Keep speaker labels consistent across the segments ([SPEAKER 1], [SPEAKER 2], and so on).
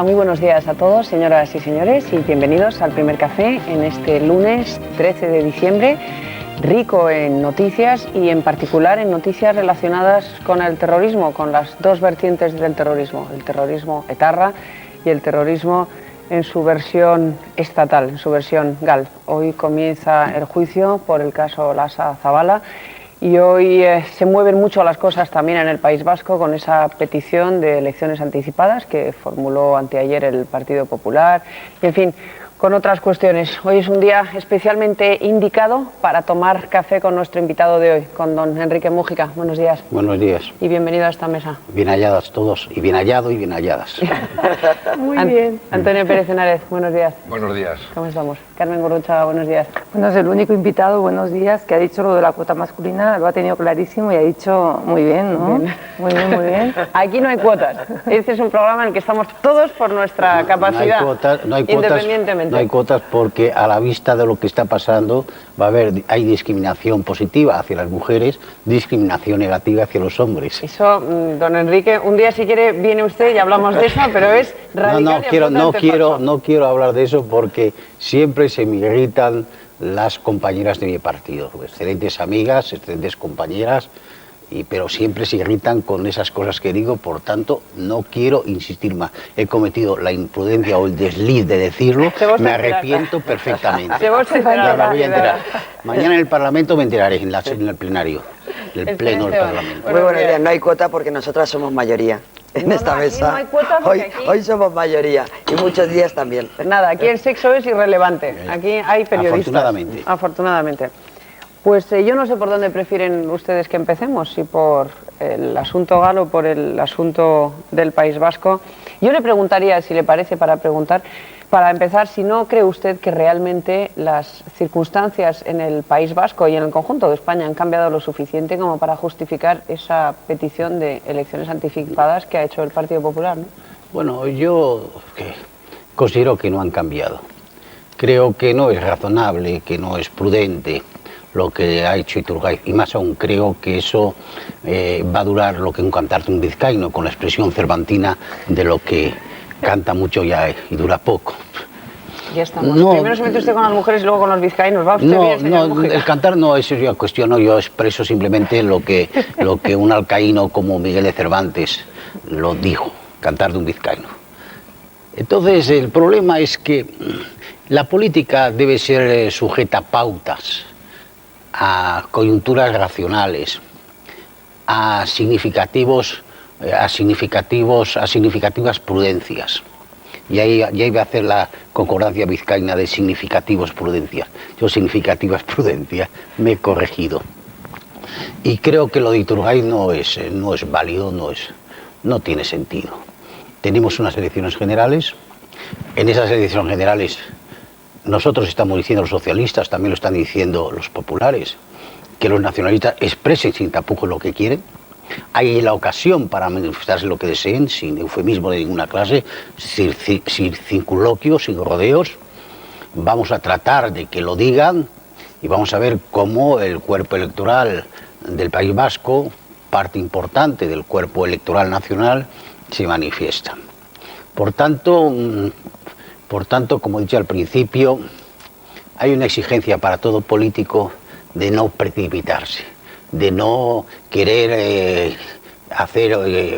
[SPEAKER 1] Hola, muy buenos días a todos, señoras y señores, y bienvenidos al Primer Café en este lunes 13 de diciembre, rico en noticias y en particular en noticias relacionadas con el terrorismo, con las dos vertientes del terrorismo, el terrorismo etarra y el terrorismo en su versión estatal, en su versión GAL. Hoy comienza el juicio por el caso Lasa Zabala. Y hoy se mueven mucho las cosas también en el País Vasco con esa petición de elecciones anticipadas que formuló anteayer el Partido Popular. Y, en fin, con otras cuestiones. Hoy es un día especialmente indicado para tomar café con nuestro invitado de hoy, con don Enrique Múgica. Buenos días.
[SPEAKER 2] Buenos días.
[SPEAKER 1] Y bienvenido a esta mesa.
[SPEAKER 2] Bien halladas todos, y bien hallado y bien halladas.
[SPEAKER 1] Muy bien. Antonio Pérez Henares, buenos días.
[SPEAKER 3] Buenos días.
[SPEAKER 1] ¿Cómo estamos? Carmen Gurruchaga, buenos días.
[SPEAKER 4] Bueno, es el único invitado, buenos días, que ha dicho lo de la cuota masculina, lo ha tenido clarísimo y ha dicho muy bien, ¿no?
[SPEAKER 1] Bien.
[SPEAKER 4] Muy bien, muy bien.
[SPEAKER 1] Aquí no hay cuotas. Este es un programa en el que estamos todos por nuestra capacidad,
[SPEAKER 2] no hay cuotas,
[SPEAKER 1] independientemente.
[SPEAKER 2] No hay cuotas porque a la vista de lo que está pasando hay discriminación positiva hacia las mujeres, discriminación negativa hacia los hombres.
[SPEAKER 1] Eso, don Enrique, un día si quiere viene usted y hablamos de eso, pero es radical
[SPEAKER 2] no quiero hablar de eso porque siempre se me irritan las compañeras de mi partido, excelentes amigas, excelentes compañeras, pero siempre se irritan con esas cosas que digo, por tanto no quiero insistir más. He cometido la imprudencia o el desliz de decirlo, me arrepiento perfectamente.
[SPEAKER 1] Me voy a
[SPEAKER 2] enterar. Mañana en el Parlamento me enteraré, en el plenario, el pleno del Parlamento.
[SPEAKER 5] Muy buenos días, no hay cuota porque nosotras somos mayoría en esta mesa.
[SPEAKER 1] No hay cuota porque
[SPEAKER 5] hoy somos mayoría y muchos días también.
[SPEAKER 1] Nada, aquí el sexo es irrelevante, aquí hay periodistas. Afortunadamente. Pues yo no sé por dónde prefieren ustedes que empecemos, si por el asunto GAL o por el asunto del País Vasco. Yo le preguntaría, si le parece, para empezar, si no cree usted que realmente las circunstancias en el País Vasco y en el conjunto de España han cambiado lo suficiente como para justificar esa petición de elecciones anticipadas que ha hecho el Partido Popular, ¿no?
[SPEAKER 2] Bueno, yo considero que no han cambiado. Creo que no es razonable, que no es prudente lo que ha hecho Iturgaiz, y más aún creo que eso va a durar lo que un cantarte un vizcaíno, con la expresión cervantina de lo que canta mucho y dura poco.
[SPEAKER 1] Ya estamos. Primero se mete usted con las mujeres y luego con los vizcaínos. ¿Va usted bien, señor Múgica?
[SPEAKER 2] El cantar no, eso yo cuestiono, yo expreso simplemente lo que un alcaíno como Miguel de Cervantes lo dijo, cantar de un vizcaíno. Entonces el problema es que la política debe ser sujeta a pautas, a coyunturas racionales, a significativas prudencias. Y ahí va a hacer la concordancia vizcaína de significativos prudencias. Yo significativas prudencias me he corregido. Y creo que lo de Iturgaiz no es válido, no tiene sentido. Tenemos unas elecciones generales. En esas elecciones generales nosotros estamos diciendo, los socialistas también lo están diciendo los populares, que los nacionalistas expresen sin tapujos lo que quieren. Hay la ocasión para manifestarse lo que deseen, sin eufemismo de ninguna clase, sin circunloquios, sin rodeos. Vamos a tratar de que lo digan y vamos a ver cómo el cuerpo electoral del País Vasco, parte importante del cuerpo electoral nacional, se manifiesta. Por tanto, como he dicho al principio, hay una exigencia para todo político de no precipitarse, de no querer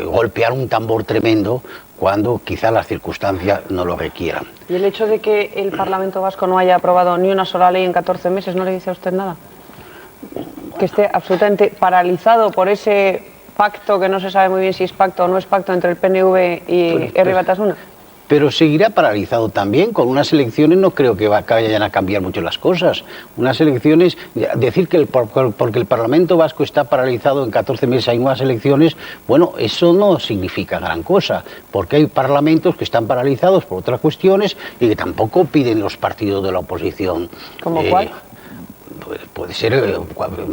[SPEAKER 2] golpear un tambor tremendo cuando quizá las circunstancias no lo requieran.
[SPEAKER 1] ¿Y el hecho de que el Parlamento Vasco no haya aprobado ni una sola ley en 14 meses no le dice a usted nada? Que esté absolutamente paralizado por ese pacto que no se sabe muy bien si es pacto o no es pacto entre el PNV y Herri Batasuna.
[SPEAKER 2] Pero seguirá paralizado también. Con unas elecciones no creo que vayan a cambiar mucho las cosas. Unas elecciones, decir que porque el Parlamento Vasco está paralizado en 14 meses hay nuevas elecciones, bueno, eso no significa gran cosa, porque hay parlamentos que están paralizados por otras cuestiones y que tampoco piden los partidos de la oposición.
[SPEAKER 1] ¿Cómo cuál?
[SPEAKER 2] Puede ser,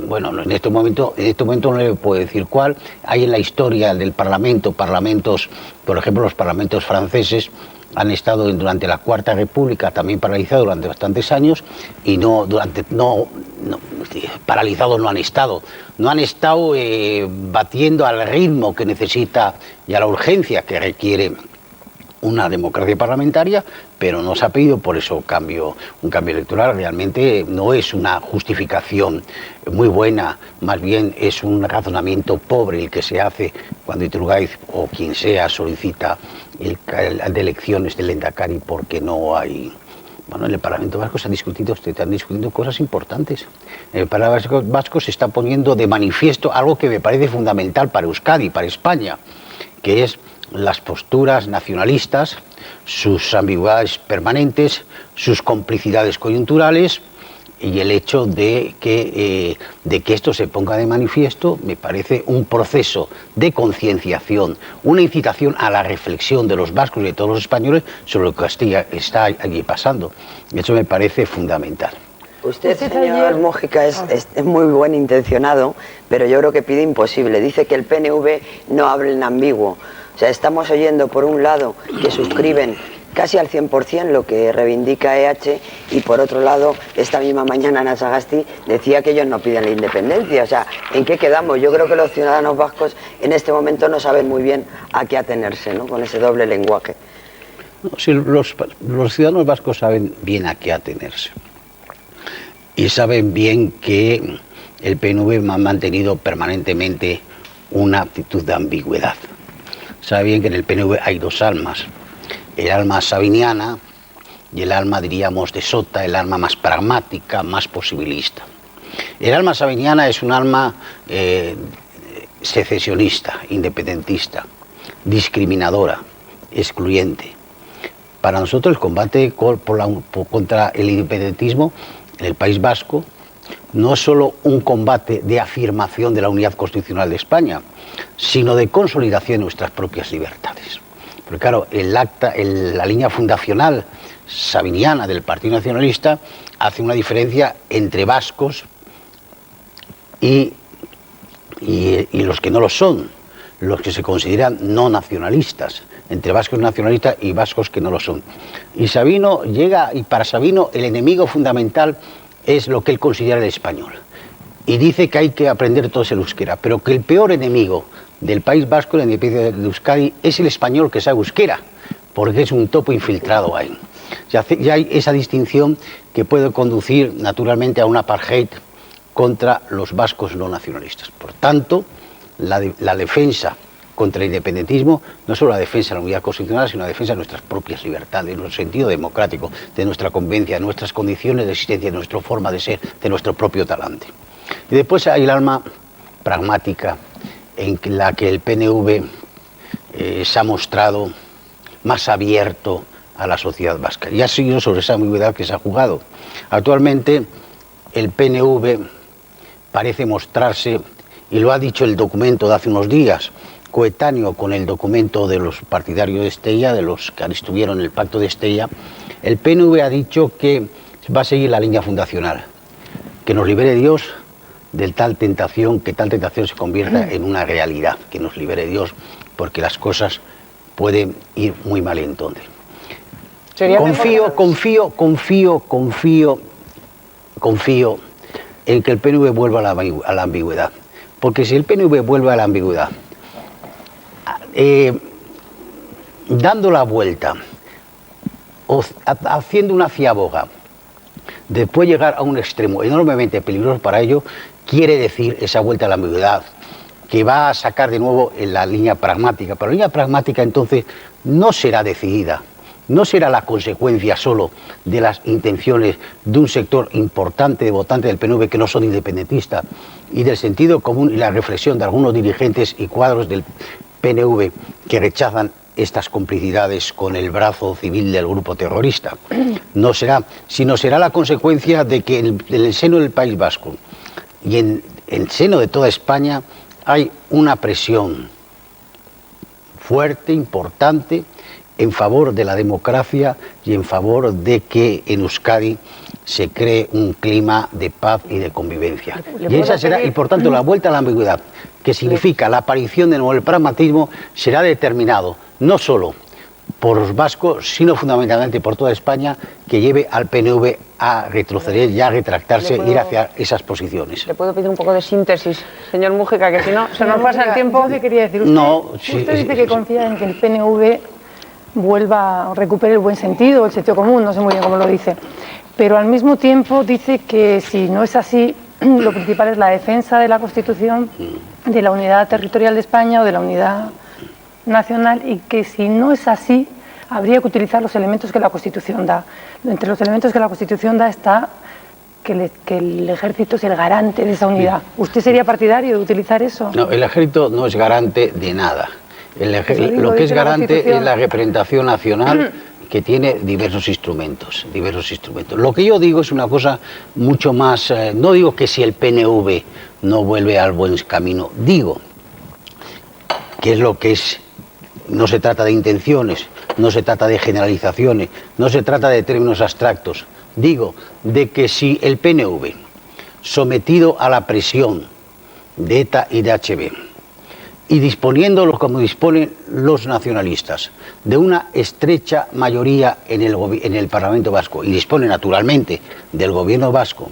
[SPEAKER 2] bueno, en este momento no le puedo decir cuál. Hay en la historia del parlamentos, por ejemplo, los parlamentos franceses han estado durante la Cuarta República también paralizados durante bastantes años y paralizados no han estado. No han estado batiendo al ritmo que necesita y a la urgencia que requiere una democracia parlamentaria, pero no se ha pedido por eso un cambio electoral. Realmente no es una justificación muy buena, más bien es un razonamiento pobre el que se hace cuando Iturgaiz o quien sea solicita el de elecciones del Lehendakari, porque no hay... Bueno, en el Parlamento Vasco se están discutiendo cosas importantes. En el Parlamento Vasco se está poniendo de manifiesto algo que me parece fundamental para Euskadi, para España, que es las posturas nacionalistas, sus ambigüedades permanentes, sus complicidades coyunturales, y el hecho de que esto se ponga de manifiesto me parece un proceso de concienciación, una incitación a la reflexión de los vascos y de todos los españoles sobre lo que está allí pasando. Eso me parece fundamental.
[SPEAKER 5] Usted, señor Mújica, es muy buen intencionado, pero yo creo que pide imposible. Dice que el PNV no habla en ambiguo. O sea, estamos oyendo por un lado que suscriben casi al 100% lo que reivindica EH, y por otro lado, esta misma mañana Ana Sagasti decía que ellos no piden la independencia. O sea, ¿en qué quedamos? Yo creo que los ciudadanos vascos en este momento no saben muy bien a qué atenerse, ¿no?, con ese doble lenguaje.
[SPEAKER 2] No, sí, los ciudadanos vascos saben bien a qué atenerse. Y saben bien que el PNV ha mantenido permanentemente una actitud de ambigüedad. Saben bien que en el PNV hay dos almas: el alma sabiniana y el alma, diríamos, de Sota, el alma más pragmática, más posibilista. El alma sabiniana es un alma secesionista, independentista, discriminadora, excluyente. Para nosotros el combate contra el independentismo en el País Vasco no es solo un combate de afirmación de la unidad constitucional de España, sino de consolidación de nuestras propias libertades. Porque claro, la línea fundacional sabiniana del Partido Nacionalista hace una diferencia entre vascos y los que no lo son, los que se consideran no nacionalistas, entre vascos nacionalistas y vascos que no lo son. Y para Sabino el enemigo fundamental es lo que él considera el español. Y dice que hay que aprender todos el euskera, pero que el peor enemigo del País Vasco, la independencia de Euskadi, es el español que sabe euskera, porque es un topo infiltrado ahí. Ya hay esa distinción que puede conducir naturalmente a un apartheid contra los vascos no nacionalistas. Por tanto, la defensa contra el independentismo no es solo la defensa de la unidad constitucional, sino la defensa de nuestras propias libertades, de nuestro sentido democrático, de nuestra convivencia, de nuestras condiciones de existencia, de nuestra forma de ser, de nuestro propio talante. Y después hay el alma pragmática, en la que el PNV se ha mostrado más abierto a la sociedad vasca. Y ha sido sobre esa ambigüedad que se ha jugado. Actualmente el PNV parece mostrarse, y lo ha dicho el documento de hace unos días, coetáneo con el documento de los partidarios de Estella, de los que estuvieron en el pacto de Estella. El PNV ha dicho que va a seguir la línea fundacional, que nos libere Dios de tal tentación, que tal tentación se convierta en una realidad, que nos libere Dios, porque las cosas pueden ir muy mal entonces. Confío en que el PNV vuelva a la ambigüedad, porque si el PNV vuelve a la ambigüedad, dando la vuelta o haciendo una ciaboga, después llegar a un extremo enormemente peligroso para ello, quiere decir esa vuelta a la ambigüedad, que va a sacar de nuevo en la línea pragmática. Pero la línea pragmática entonces no será decidida, no será la consecuencia solo de las intenciones de un sector importante de votantes del PNV que no son independentistas, y del sentido común y la reflexión de algunos dirigentes y cuadros del PNV que rechazan estas complicidades con el brazo civil del grupo terrorista. No será, sino será la consecuencia de que en el seno del País Vasco y en el seno de toda España hay una presión fuerte, importante, en favor de la democracia y en favor de que en Euskadi se cree un clima de paz y de convivencia. Y esa será, y por tanto la vuelta a la ambigüedad, que significa la aparición de nuevo del pragmatismo, será determinado no solo por los vascos, sino fundamentalmente por toda España, que lleve al PNV a retroceder y a retractarse, ir hacia esas posiciones.
[SPEAKER 1] ¿Le puedo pedir un poco de síntesis, señor Mújica, que si no se nos pasa el tiempo?
[SPEAKER 4] ¿Qué quería decir? Usted dice que confía en que el PNV vuelva, recupere el buen sentido, el sentido común, no sé muy bien cómo lo dice. Pero al mismo tiempo dice que si no es así, lo principal es la defensa de la Constitución, de la unidad territorial de España o de la unidad nacional, y que si no es así, habría que utilizar los elementos que la Constitución da. Entre los elementos que la Constitución da está que el ejército es el garante de esa unidad. ¿Usted sería partidario de utilizar eso?
[SPEAKER 2] No, el ejército no es garante de nada. Lo que es garante es la representación nacional, que tiene diversos instrumentos. Lo que yo digo es una cosa mucho más... no digo que si el PNV no vuelve al buen camino, digo que es lo que es. No se trata de intenciones, no se trata de generalizaciones, no se trata de términos abstractos. Digo, de que si el PNV, sometido a la presión de ETA y de HB, y disponiéndolo como disponen los nacionalistas, de una estrecha mayoría en el Parlamento Vasco, y dispone naturalmente del Gobierno vasco,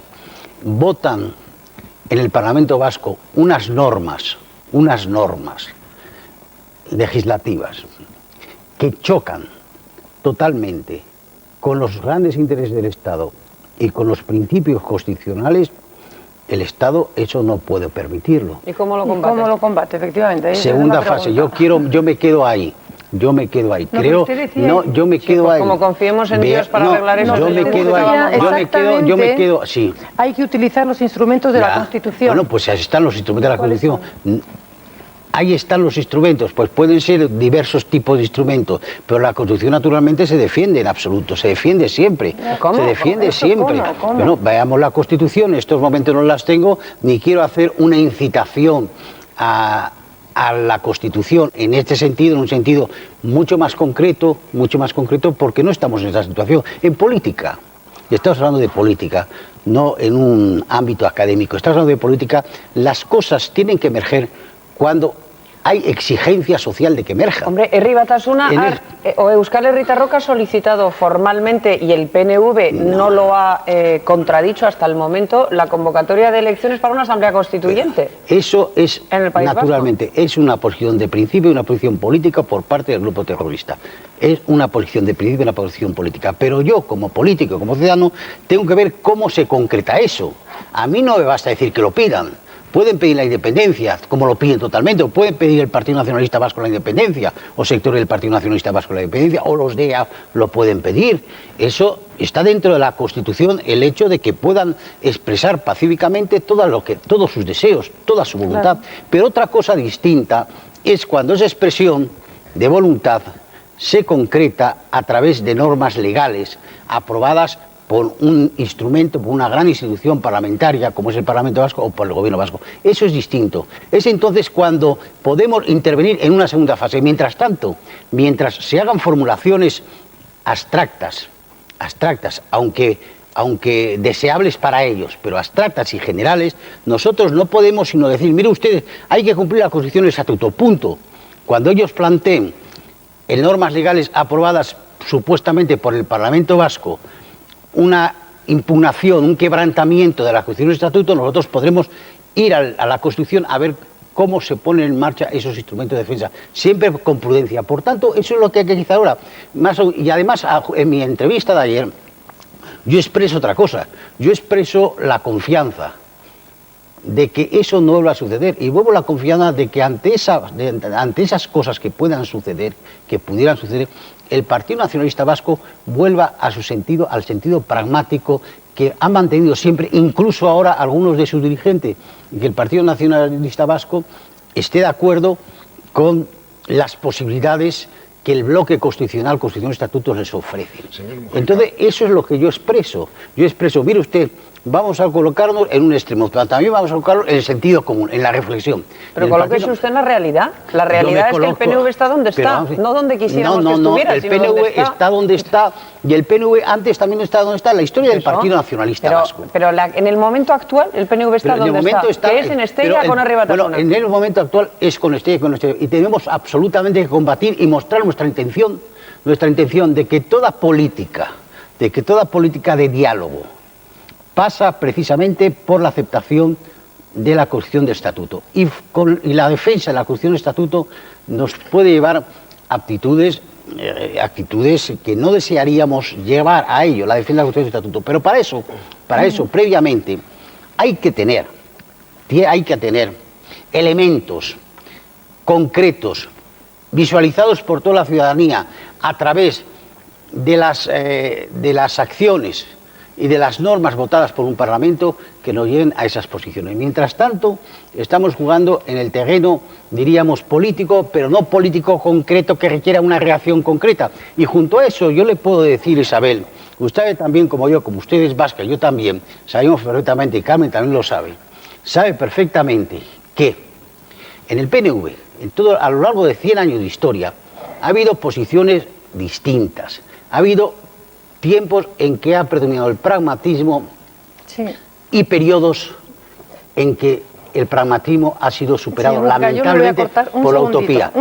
[SPEAKER 2] votan en el Parlamento Vasco unas normas legislativas que chocan totalmente con los grandes intereses del Estado y con los principios constitucionales, el Estado eso no puede permitirlo.
[SPEAKER 1] ¿Y cómo lo combate?
[SPEAKER 4] ¿Cómo lo combate, efectivamente?
[SPEAKER 2] Segunda fase, yo me quedo ahí. Yo me quedo ahí.
[SPEAKER 1] Como confiemos en Dios para arreglar eso.
[SPEAKER 2] Yo me quedo ahí. Yo me quedo, sí.
[SPEAKER 4] Hay que utilizar los instrumentos de la Constitución.
[SPEAKER 2] Bueno, pues ahí están los instrumentos de la Constitución. Ahí están los instrumentos, pues pueden ser diversos tipos de instrumentos, pero la Constitución naturalmente se defiende en absoluto, se defiende siempre.
[SPEAKER 1] ¿Cómo?
[SPEAKER 2] Se defiende siempre.
[SPEAKER 1] ¿Cómo?
[SPEAKER 2] Bueno, veamos la Constitución, en estos momentos no las tengo, ni quiero hacer una incitación a la Constitución en este sentido, en un sentido mucho más concreto, porque no estamos en esa situación. En política, y estamos hablando de política, no en un ámbito académico, estamos hablando de política, las cosas tienen que emerger cuando hay exigencia social de que emerja.
[SPEAKER 1] Hombre, Herri Batasuna o Euskal Herritar Roca ha solicitado formalmente, y el PNV no lo ha contradicho hasta el momento, la convocatoria de elecciones para una asamblea constituyente.
[SPEAKER 2] Eso es,
[SPEAKER 1] en el País
[SPEAKER 2] naturalmente,
[SPEAKER 1] Vasco.
[SPEAKER 2] Es una posición de principio y una posición política por parte del grupo terrorista. Es una posición de principio y una posición política. Pero yo, como político, como ciudadano, tengo que ver cómo se concreta eso. A mí no me basta decir que lo pidan. Pueden pedir la independencia, como lo piden totalmente, o pueden pedir el Partido Nacionalista Vasco la independencia, o sectores del Partido Nacionalista Vasco la independencia, o los DEA lo pueden pedir. Eso está dentro de la Constitución, el hecho de que puedan expresar pacíficamente todos sus deseos, toda su voluntad. Claro. Pero otra cosa distinta es cuando esa expresión de voluntad se concreta a través de normas legales aprobadas por un instrumento, por una gran institución parlamentaria como es el Parlamento Vasco o por el Gobierno Vasco. Eso es distinto. Es entonces cuando podemos intervenir en una segunda fase. Mientras tanto, mientras se hagan formulaciones abstractas, aunque deseables para ellos, pero abstractas y generales, nosotros no podemos sino decir, mire ustedes, hay que cumplir la Constitución y el Estatuto, punto. Cuando ellos planteen en normas legales aprobadas supuestamente por el Parlamento Vasco una impugnación, un quebrantamiento de la Constitución y el Estatuto, nosotros podremos ir a la Constitución a ver cómo se ponen en marcha esos instrumentos de defensa, siempre con prudencia. Por tanto, eso es lo que hay que hacer ahora. Y además, en mi entrevista de ayer, yo expreso otra cosa. Yo expreso la confianza de que eso no vuelva a suceder, y vuelvo la confianza de que ante esas cosas que pudieran suceder, el Partido Nacionalista Vasco vuelva a su sentido, al sentido pragmático que han mantenido siempre, incluso ahora algunos de sus dirigentes, y que el Partido Nacionalista Vasco esté de acuerdo con las posibilidades que el bloque constitucional, Constitución y Estatutos les ofrecen. Entonces, eso es lo que yo expreso. Yo expreso, mire usted, vamos a colocarnos en un extremo, pero también vamos a colocarnos en el sentido común, en la reflexión.
[SPEAKER 1] Pero colóquese usted en la realidad. La realidad es que el PNV está donde está, no donde quisiéramos que estuviera,
[SPEAKER 2] el PNV está donde está, y el PNV antes también está donde está, en la historia del Partido Nacionalista Vasco.
[SPEAKER 1] Pero en el momento actual, el PNV está donde está, que es en Estella con Herri Batasuna.
[SPEAKER 2] Bueno, en el momento actual es con Estella y con Estella, y tenemos absolutamente que combatir y mostrar nuestra intención de que toda política de diálogo pasa precisamente por la aceptación de la Constitución de Estatuto. Y la defensa de la Constitución de Estatuto nos puede llevar a aptitudes actitudes que no desearíamos llevar a ello, la defensa de la Constitución y el Estatuto. Pero para eso, previamente, hay que tener elementos concretos, visualizados por toda la ciudadanía a través de las acciones y de las normas votadas por un Parlamento que nos lleven a esas posiciones. Mientras tanto, estamos jugando en el terreno, diríamos, político, pero no político concreto que requiera una reacción concreta. Y junto a eso, yo le puedo decir, Isabel, usted también como yo, como usted es vasca, yo también, sabemos perfectamente, y Carmen también lo sabe perfectamente que en el PNV, a lo largo de 100 años de historia, ha habido posiciones distintas, ha habido tiempos en que ha predominado el pragmatismo y periodos en que el pragmatismo ha sido superado lamentablemente por la utopía.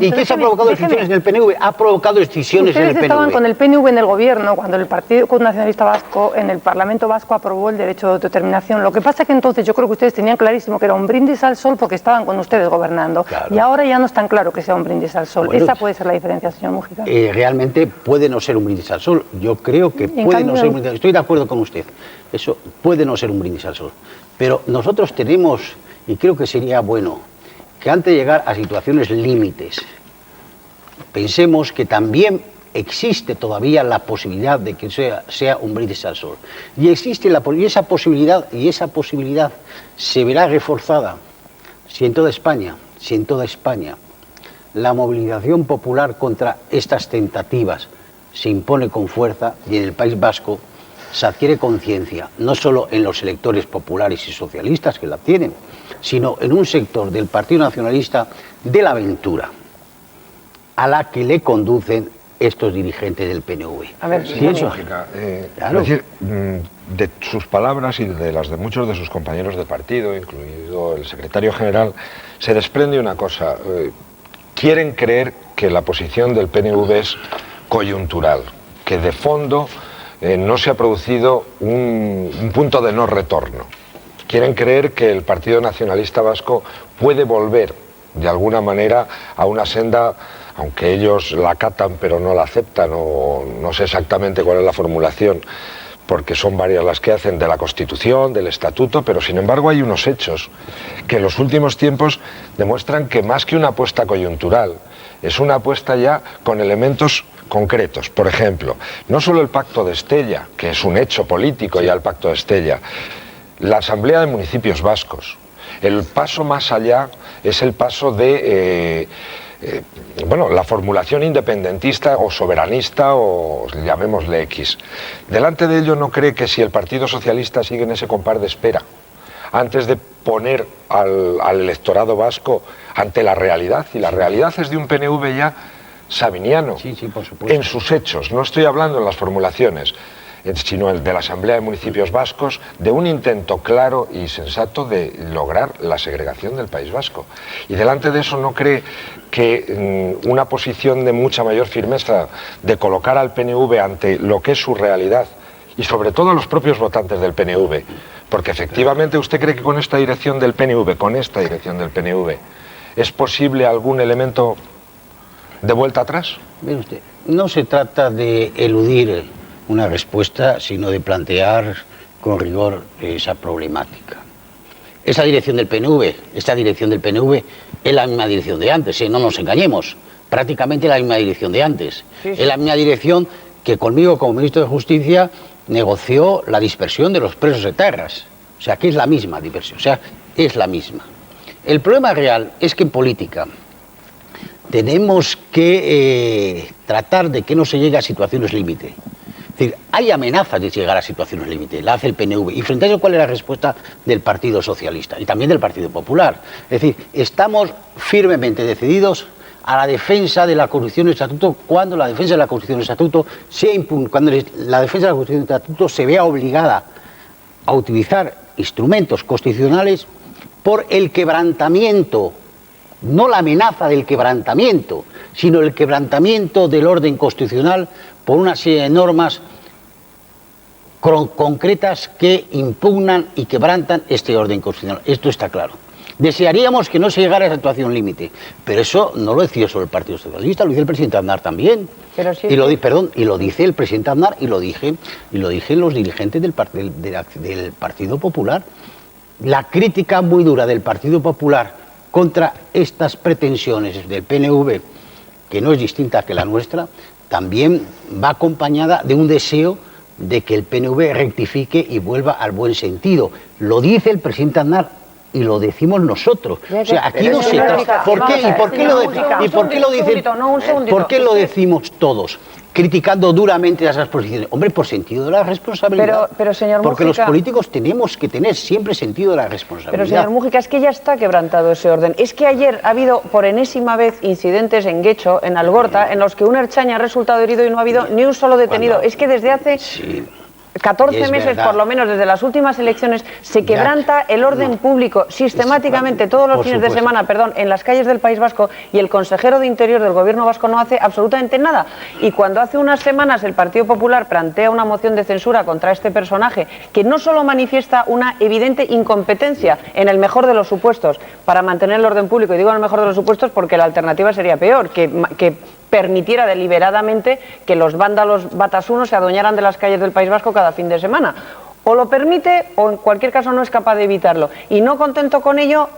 [SPEAKER 2] ¿Y qué se ha provocado excisiones en el PNV? Ha provocado excisiones en el PNV.
[SPEAKER 4] Ustedes estaban con el PNV en el gobierno cuando el Partido Nacionalista Vasco en el Parlamento Vasco aprobó el derecho de autodeterminación. Lo que pasa es que entonces yo creo que ustedes tenían clarísimo que era un brindis al sol porque estaban con ustedes gobernando. Claro. Y ahora ya no es tan claro que sea un brindis al sol. Bueno, esa puede ser la diferencia, señor Múgica.
[SPEAKER 2] Realmente puede no ser un brindis al sol. Yo creo que puede no ser un brindis al sol. Estoy de acuerdo con usted. Eso puede no ser un brindis al sol. Pero nosotros tenemos, y creo que sería bueno, que antes de llegar a situaciones límites, pensemos que también existe todavía la posibilidad de que sea un brindis al sol. Y existe esa posibilidad se verá reforzada si en toda España, la movilización popular contra estas tentativas se impone con fuerza y en el País Vasco se adquiere conciencia, no solo en los electores populares y socialistas que la tienen, sino en un sector del Partido Nacionalista de la aventura, a la que le conducen estos dirigentes del PNV.
[SPEAKER 3] A ver, claro. Es decir, de sus palabras y de las de muchos de sus compañeros de partido, incluido el secretario general, se desprende una cosa. Quieren creer que la posición del PNV es coyuntural, que de fondo no se ha producido un punto de no retorno. Quieren creer que el Partido Nacionalista Vasco puede volver de alguna manera a una senda, aunque ellos la acatan pero no la aceptan, o no sé exactamente cuál es la formulación, porque son varias las que hacen, de la Constitución, del Estatuto, pero sin embargo hay unos hechos que en los últimos tiempos demuestran que más que una apuesta coyuntural, es una apuesta ya con elementos concretos. Por ejemplo, no solo el Pacto de Estella, que es un hecho político ya el Pacto de Estella, la Asamblea de Municipios Vascos. El paso más allá es el paso de la formulación independentista o soberanista, o llamémosle X. Delante de ello, ¿no cree que si el Partido Socialista sigue en ese compás de espera, antes de poner al electorado vasco ante la realidad, y la realidad es de un PNV ya sabiniano,
[SPEAKER 2] por supuesto,
[SPEAKER 3] en sus hechos, no estoy hablando en las formulaciones, sino el de la Asamblea de Municipios Vascos, de un intento claro y sensato de lograr la segregación del País Vasco? Y delante de eso, ¿no cree que una posición de mucha mayor firmeza, de colocar al PNV ante lo que es su realidad, y sobre todo a los propios votantes del PNV, porque efectivamente usted cree que con esta dirección del PNV, ¿es posible algún elemento de vuelta atrás?
[SPEAKER 2] Mire usted, no se trata de eludir una respuesta, sino de plantear con rigor esa problemática. Esta dirección del PNV es la misma dirección de antes, no nos engañemos, prácticamente la misma dirección de antes. Sí. Es la misma dirección que conmigo como ministro de Justicia negoció la dispersión de los presos etarras. O sea, que es la misma dispersión, es la misma. El problema real es que en política tenemos que tratar de que no se llegue a situaciones límite. Es decir, hay amenazas de llegar a situaciones límite, la hace el PNV. Y frente a eso, ¿cuál es la respuesta del Partido Socialista y también del Partido Popular? Es decir, estamos firmemente decididos a la defensa de la Constitución y el Estatuto cuando la defensa de la Constitución y el Estatuto se vea obligada a utilizar instrumentos constitucionales por el quebrantamiento, no la amenaza del quebrantamiento, sino el quebrantamiento del orden constitucional por una serie de normas concretas que impugnan y quebrantan este orden constitucional. Esto está claro. Desearíamos que no se llegara a esa situación límite, pero eso no lo decía solo el Partido Socialista, lo dice el presidente Aznar también.
[SPEAKER 1] Pero sí,
[SPEAKER 2] y lo dice el presidente Aznar y lo dicen los dirigentes del Partido Popular. La crítica muy dura del Partido Popular contra estas pretensiones del PNV, que no es distinta que la nuestra, también va acompañada de un deseo de que el PNV rectifique y vuelva al buen sentido. Lo dice el presidente Aznar y lo decimos nosotros. O sea, aquí no se trata. ¿Por qué? ¿Y por qué lo dicen? ¿Por qué lo decimos todos? Criticando duramente esas posiciones. Hombre, por sentido de la responsabilidad.
[SPEAKER 1] Pero señor
[SPEAKER 2] porque
[SPEAKER 1] Múgica,
[SPEAKER 2] los políticos tenemos que tener siempre sentido de la responsabilidad.
[SPEAKER 1] Pero señor Múgica, es que ya está quebrantado ese orden. Es que ayer ha habido por enésima vez incidentes en Guecho, en Algorta, en los que un ertzaina ha resultado herido y no ha habido ni un solo detenido. Es que desde hace 14 meses, por lo menos, desde las últimas elecciones, se quebranta el orden público sistemáticamente todos los fines de semana, en las calles del País Vasco, y el consejero de Interior del Gobierno vasco no hace absolutamente nada. Y cuando hace unas semanas el Partido Popular plantea una moción de censura contra este personaje, que no solo manifiesta una evidente incompetencia, en el mejor de los supuestos, para mantener el orden público, y digo en el mejor de los supuestos porque la alternativa sería peor, que permitiera deliberadamente que los vándalos batasunos se adueñaran de las calles del País Vasco cada fin de semana. O lo permite o en cualquier caso no es capaz de evitarlo. Y no contento con ello,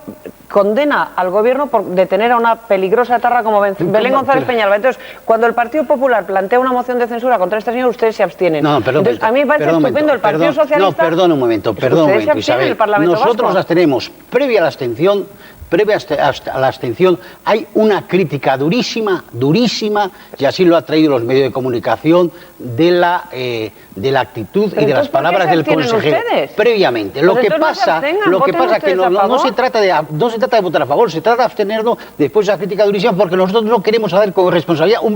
[SPEAKER 1] condena al gobierno por detener a una peligrosa etarra como Belén González Peñalba. Entonces, cuando el Partido Popular plantea una moción de censura contra este señor, ustedes se abstienen. Entonces, a mí me parece estupendo el Partido Socialista...
[SPEAKER 2] No, perdón un momento, Isabel. Nosotros las tenemos previa a la abstención. Previa a la abstención hay una crítica durísima, y así lo ha traído los medios de comunicación, de la actitud y de las palabras del consejero.
[SPEAKER 1] Ustedes?
[SPEAKER 2] Previamente. Lo que pasa es que no se trata de votar a favor, se trata de abstenernos después de esa crítica durísima, porque nosotros no queremos hacer con responsabilidad un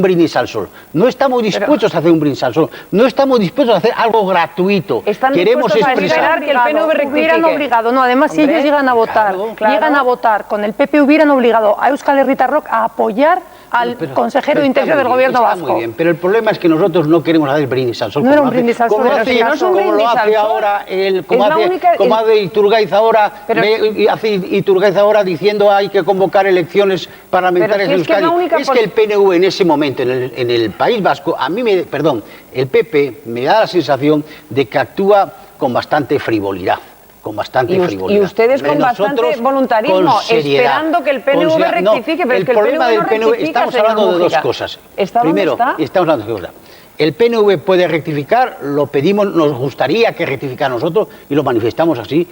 [SPEAKER 2] brindis al sol. No estamos dispuestos a hacer un brindis al sol, no estamos dispuestos a hacer algo gratuito.
[SPEAKER 4] Queremos expresar que el PNV hubieran obligado, además si ellos llegan a votar, llegan a votar con el PP, hubieran obligado a Euskal Herritarrok a apoyar al consejero de Interior del Gobierno vasco.
[SPEAKER 2] Muy bien, pero el problema es que nosotros no queremos hacer brindis al sol.
[SPEAKER 4] No era un brindis al sol.
[SPEAKER 2] Como lo hace ahora, como hace Iturgaiz ahora, Iturgaiz ahora diciendo hay que convocar elecciones parlamentarias en Euskadi. Es que el PNV en ese momento, en el País Vasco, el PP me da la sensación de que actúa con bastante frivolidad. Y
[SPEAKER 1] ustedes con bastante voluntarismo, esperando que el PNV rectifique, pero es que el PNV no rectifica,
[SPEAKER 2] estamos hablando de dos cosas. Primero, estamos hablando de dos cosas. El PNV puede rectificar, lo pedimos, nos gustaría que rectificara nosotros y lo manifestamos así.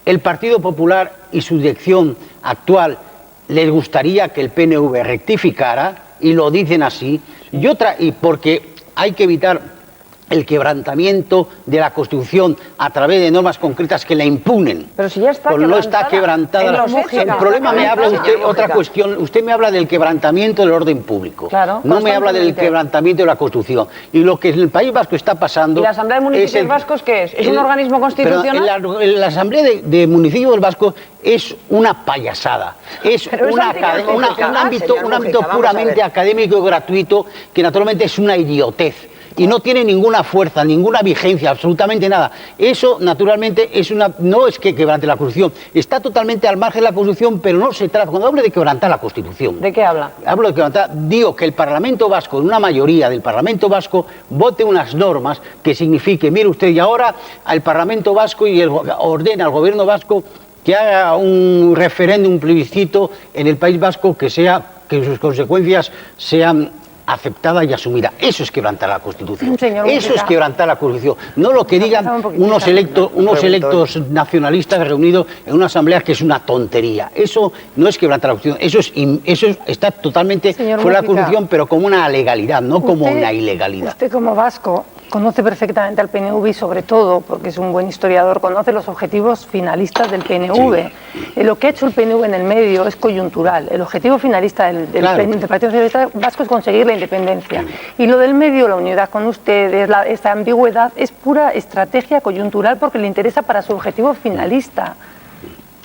[SPEAKER 2] El Partido Popular y su dirección actual les gustaría que el PNV rectificara y lo dicen así. Y porque hay que evitar el quebrantamiento de la Constitución a través de normas concretas que la impugnen.
[SPEAKER 1] Pero si ya está
[SPEAKER 2] quebrantada. No está quebrantada. El problema me habla usted, otra cuestión, usted me habla del quebrantamiento del orden público.
[SPEAKER 1] Claro,
[SPEAKER 2] no me habla del quebrantamiento de la Constitución. Y lo que en el País Vasco está pasando...
[SPEAKER 1] ¿Y la Asamblea de Municipios Vascos qué es? ¿Es un organismo constitucional?
[SPEAKER 2] La Asamblea de Municipios Vascos es una payasada. Es un ámbito puramente académico y gratuito que naturalmente es una idiotez. Y no tiene ninguna fuerza, ninguna vigencia, absolutamente nada. Eso, naturalmente, no es que quebrante la Constitución. Está totalmente al margen de la Constitución, pero no se trata. Cuando hablo de quebrantar la Constitución...
[SPEAKER 1] ¿De qué habla?
[SPEAKER 2] Hablo de quebrantar... Digo que el Parlamento Vasco, una mayoría del Parlamento Vasco, vote unas normas que signifique, mire usted, y ahora al Parlamento Vasco ordena al Gobierno Vasco que haga un referéndum, un plebiscito en el País Vasco que sus consecuencias sean aceptada y asumida. Eso es quebrantar la Constitución. Eso es quebrantar la Constitución. No lo que digan unos electos nacionalistas reunidos en una asamblea, que es una tontería. Eso no es quebrantar la Constitución. Eso está totalmente fuera de la Constitución, pero como una legalidad, no como una ilegalidad.
[SPEAKER 4] Usted como vasco conoce perfectamente al PNV y sobre todo, porque es un buen historiador, conoce los objetivos finalistas del PNV. Sí. Lo que ha hecho el PNV en el medio es coyuntural. El objetivo finalista del Partido Socialista Vasco es conseguir la independencia. Y lo del medio, la unidad con ustedes, esta ambigüedad, es pura estrategia coyuntural porque le interesa para su objetivo finalista.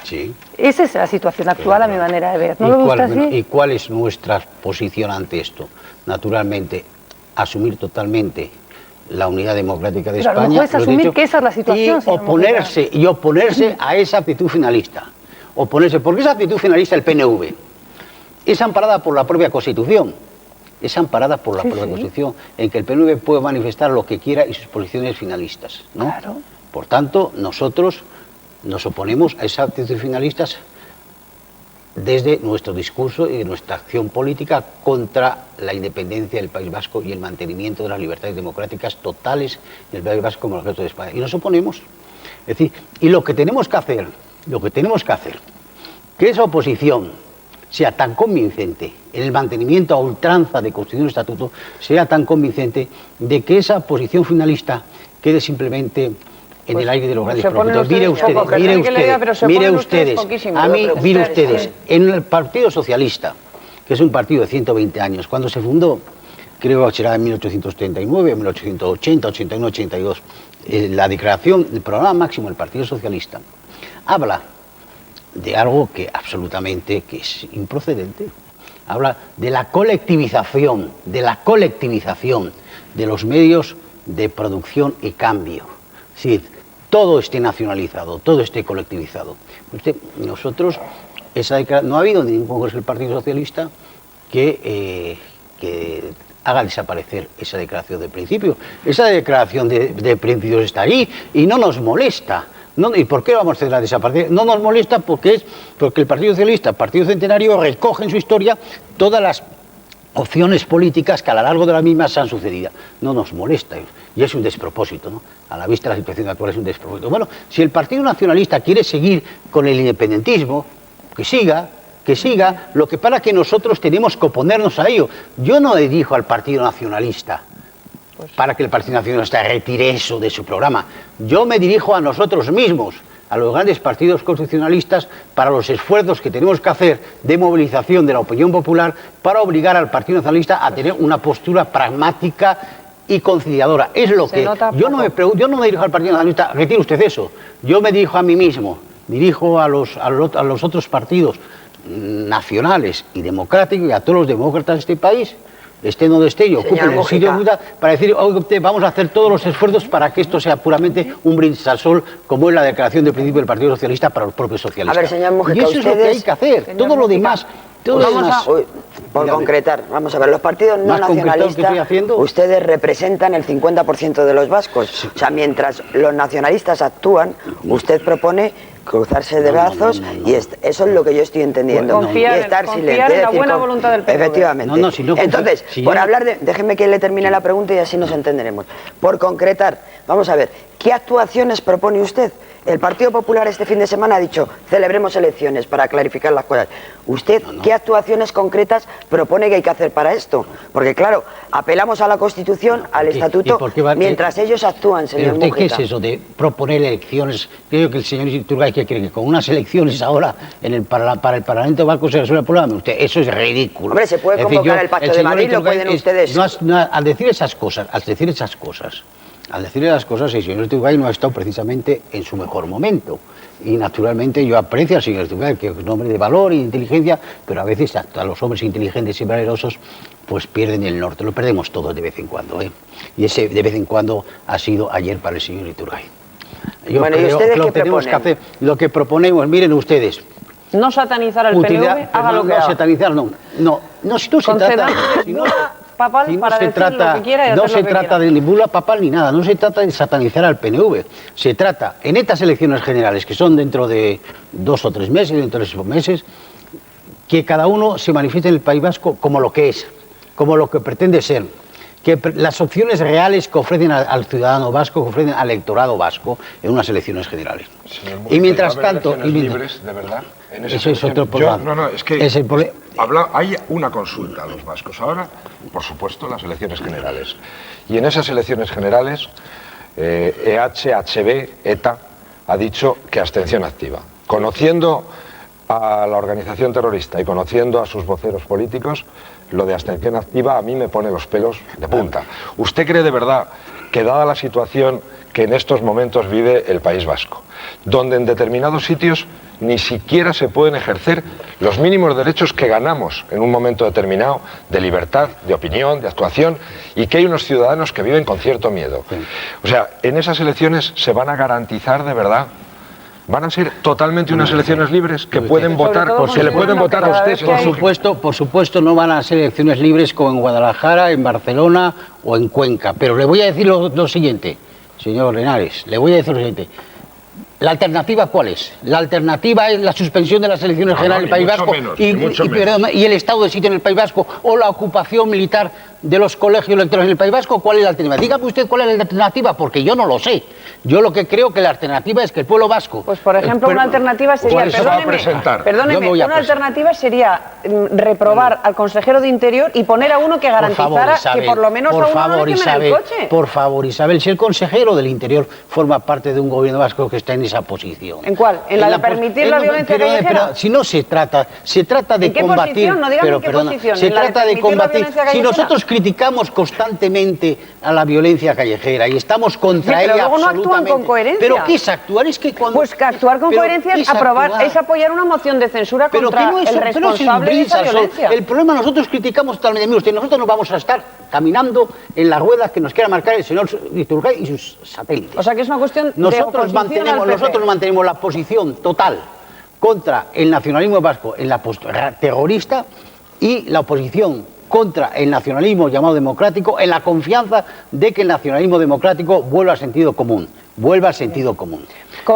[SPEAKER 2] Sí.
[SPEAKER 4] Esa es la situación actual, a mi manera de ver. ¿No lo gusta así?
[SPEAKER 2] ¿Y cuál es nuestra posición ante esto? Naturalmente, asumir totalmente la unidad democrática de España,
[SPEAKER 4] es asumir que esa es la situación,
[SPEAKER 2] y oponerse a esa actitud finalista. oponerse, porque esa actitud finalista del PNV es amparada por la propia Constitución. Es amparada por la propia Constitución, en que el PNV puede manifestar lo que quiera y sus posiciones finalistas, ¿no?
[SPEAKER 4] Claro.
[SPEAKER 2] Por tanto, nosotros nos oponemos a esas actitudes finalistas desde nuestro discurso y de nuestra acción política contra la independencia del País Vasco y el mantenimiento de las libertades democráticas totales del País Vasco como el resto de España. Y nos oponemos. Es decir, y lo que tenemos que hacer, que esa oposición sea tan convincente en el mantenimiento a ultranza de Constitución y Estatuto, sea tan convincente de que esa posición finalista quede simplemente en el aire de los grandes propósitos. Mire ustedes, en el Partido Socialista, que es un partido de 120 años, cuando se fundó, creo que será en 1839, 1880, 81, 82, la declaración, el programa máximo del Partido Socialista, habla de algo que absolutamente que es improcedente. Habla de la colectivización de los medios de producción y cambio. Es decir, todo esté nacionalizado, todo esté colectivizado. Nosotros, no ha habido ningún congreso del Partido Socialista que haga desaparecer esa declaración de principios. Esa declaración de principios está ahí y no nos molesta. No, ¿y por qué vamos a hacerla desaparecer? No nos molesta porque el Partido Socialista, el Partido Centenario, recoge en su historia todas las opciones políticas que a lo largo de la misma se han sucedido. No nos molesta, y es un despropósito, ¿no? A la vista de la situación actual es un despropósito. Bueno, si el Partido Nacionalista quiere seguir con el independentismo, que siga, lo que pasa es que nosotros tenemos que oponernos a ello. Yo no le dirijo al Partido Nacionalista para que el Partido Nacionalista retire eso de su programa. Yo me dirijo a nosotros mismos, a los grandes partidos constitucionalistas, para los esfuerzos que tenemos que hacer de movilización de la opinión popular para obligar al Partido Nacionalista a tener una postura pragmática y conciliadora. Es lo que... Yo no me dirijo al Partido Nacionalista, retire usted eso. Yo me dirijo a mí mismo, dirijo a los otros partidos nacionales y democráticos y a todos los demócratas de este país, esté donde esté y ocupen el sitio para decir, vamos a hacer todos los esfuerzos para que esto sea puramente un brindis al sol, como es la declaración de principio del Partido Socialista para los propios socialistas.
[SPEAKER 5] A ver, señor Mújica,
[SPEAKER 2] y eso es lo que hay que hacer. Todo lo demás...
[SPEAKER 5] Por concretar, vamos a ver, los partidos no nacionalistas, ustedes representan el 50% de los vascos. Sí. O sea, mientras los nacionalistas actúan, usted propone cruzarse de brazos y eso es lo que yo estoy entendiendo.
[SPEAKER 1] Confiar en la buena voluntad del PNV.
[SPEAKER 5] Efectivamente. Entonces, déjeme que le termine la pregunta y así nos entenderemos. Por concretar, vamos a ver, ¿qué actuaciones propone usted? El Partido Popular este fin de semana ha dicho, celebremos elecciones para clarificar las cosas. ¿Usted qué actuaciones concretas propone que hay que hacer para esto? Porque claro, apelamos a la Constitución, al Estatuto, mientras ellos actúan, señor Mújica.
[SPEAKER 2] ¿Qué es eso de proponer elecciones? Creo que el señor Iturgaiz cree que con unas elecciones ahora para el Parlamento Vasco se resuelve el problema. Eso es ridículo.
[SPEAKER 5] Hombre, se puede convocar el Pacto de Madrid, lo pueden ustedes...
[SPEAKER 2] Al decir esas cosas, el señor Iturgaiz no ha estado precisamente en su mejor momento. Y naturalmente yo aprecio al señor Iturgaiz, que es un hombre de valor e inteligencia, pero a veces a los hombres inteligentes y valerosos pues pierden el norte. Lo perdemos todos de vez en cuando, ¿eh? Y ese de vez en cuando ha sido ayer para el señor Iturgaiz. Yo creo que lo que tenemos que hacer, lo que proponemos, miren ustedes.
[SPEAKER 1] No satanizar al PNV, haga lo que haga.
[SPEAKER 2] No satanizar, no se trata...
[SPEAKER 1] Papal para decir lo que quiera y
[SPEAKER 2] no se trata de ni bula papal ni nada, no se trata de satanizar al PNV, se trata en estas elecciones generales que son dentro de 2 o 3 meses, dentro de esos meses, que cada uno se manifieste en el País Vasco como lo que es, como lo que pretende ser, que las opciones reales que ofrecen al ciudadano vasco, que ofrecen al electorado vasco en unas elecciones generales. Y mientras tanto...
[SPEAKER 3] libres, de verdad?
[SPEAKER 2] Eso es otro problema.
[SPEAKER 3] Hay una consulta a los vascos ahora, por supuesto, las elecciones generales. Y en esas elecciones generales, HB, ETA, ha dicho que abstención activa. Conociendo a la organización terrorista y conociendo a sus voceros políticos, lo de abstención activa a mí me pone los pelos de punta. ¿Usted cree de verdad que, dada la situación que en estos momentos vive el País Vasco, donde en determinados sitios ni siquiera se pueden ejercer los mínimos derechos que ganamos en un momento determinado de libertad, de opinión, de actuación, y que hay unos ciudadanos que viven con cierto miedo? O sea, en esas elecciones se van a garantizar de verdad ¿Van a ser totalmente unas elecciones libres que pueden votar,
[SPEAKER 1] que
[SPEAKER 3] le pueden votar a usted?
[SPEAKER 2] Por supuesto no van a ser elecciones libres como en Guadalajara, en Barcelona o en Cuenca. Pero le voy a decir lo siguiente, señor Linares, le voy a decir lo siguiente. ¿La alternativa cuál es? La alternativa es la suspensión de las elecciones generales del País Vasco y el estado de sitio en el País Vasco o la ocupación militar de los colegios electorales en el País Vasco. ¿Cuál es la alternativa? Dígame usted cuál es la alternativa, porque yo no lo sé. Yo lo que creo que la alternativa es que el pueblo vasco...
[SPEAKER 1] Pues por ejemplo una alternativa sería... Perdóneme, una alternativa sería reprobar al consejero de Interior y poner a uno que garantizara que por lo menos a uno no le quemen el coche.
[SPEAKER 2] Por favor, Isabel, si el consejero del Interior forma parte de un gobierno vasco que está en esa posición.
[SPEAKER 1] ¿En cuál? ¿En la de permitir la violencia callejera?
[SPEAKER 2] Pero si no se trata de combatir...
[SPEAKER 1] Posición? No dígame en qué posición.
[SPEAKER 2] Se trata de combatir... Si nosotros criticamos constantemente a la violencia callejera y estamos contra ella
[SPEAKER 1] luego no
[SPEAKER 2] absolutamente...
[SPEAKER 1] actúan con coherencia.
[SPEAKER 2] ¿Pero qué es actuar? Es que cuando...
[SPEAKER 1] Pues que actuar con coherencia es apoyar una moción de censura contra el responsable de esa violencia.
[SPEAKER 2] El problema, nosotros criticamos totalmente. Mire usted, nosotros nos vamos a estar caminando en la rueda que nos quiera marcar el señor Iturgaiz y sus satélites.
[SPEAKER 1] O sea que es una cuestión
[SPEAKER 2] nosotros mantenemos la posición total contra el nacionalismo vasco en la postura terrorista y la oposición contra el nacionalismo llamado democrático en la confianza de que el nacionalismo democrático vuelva al sentido común.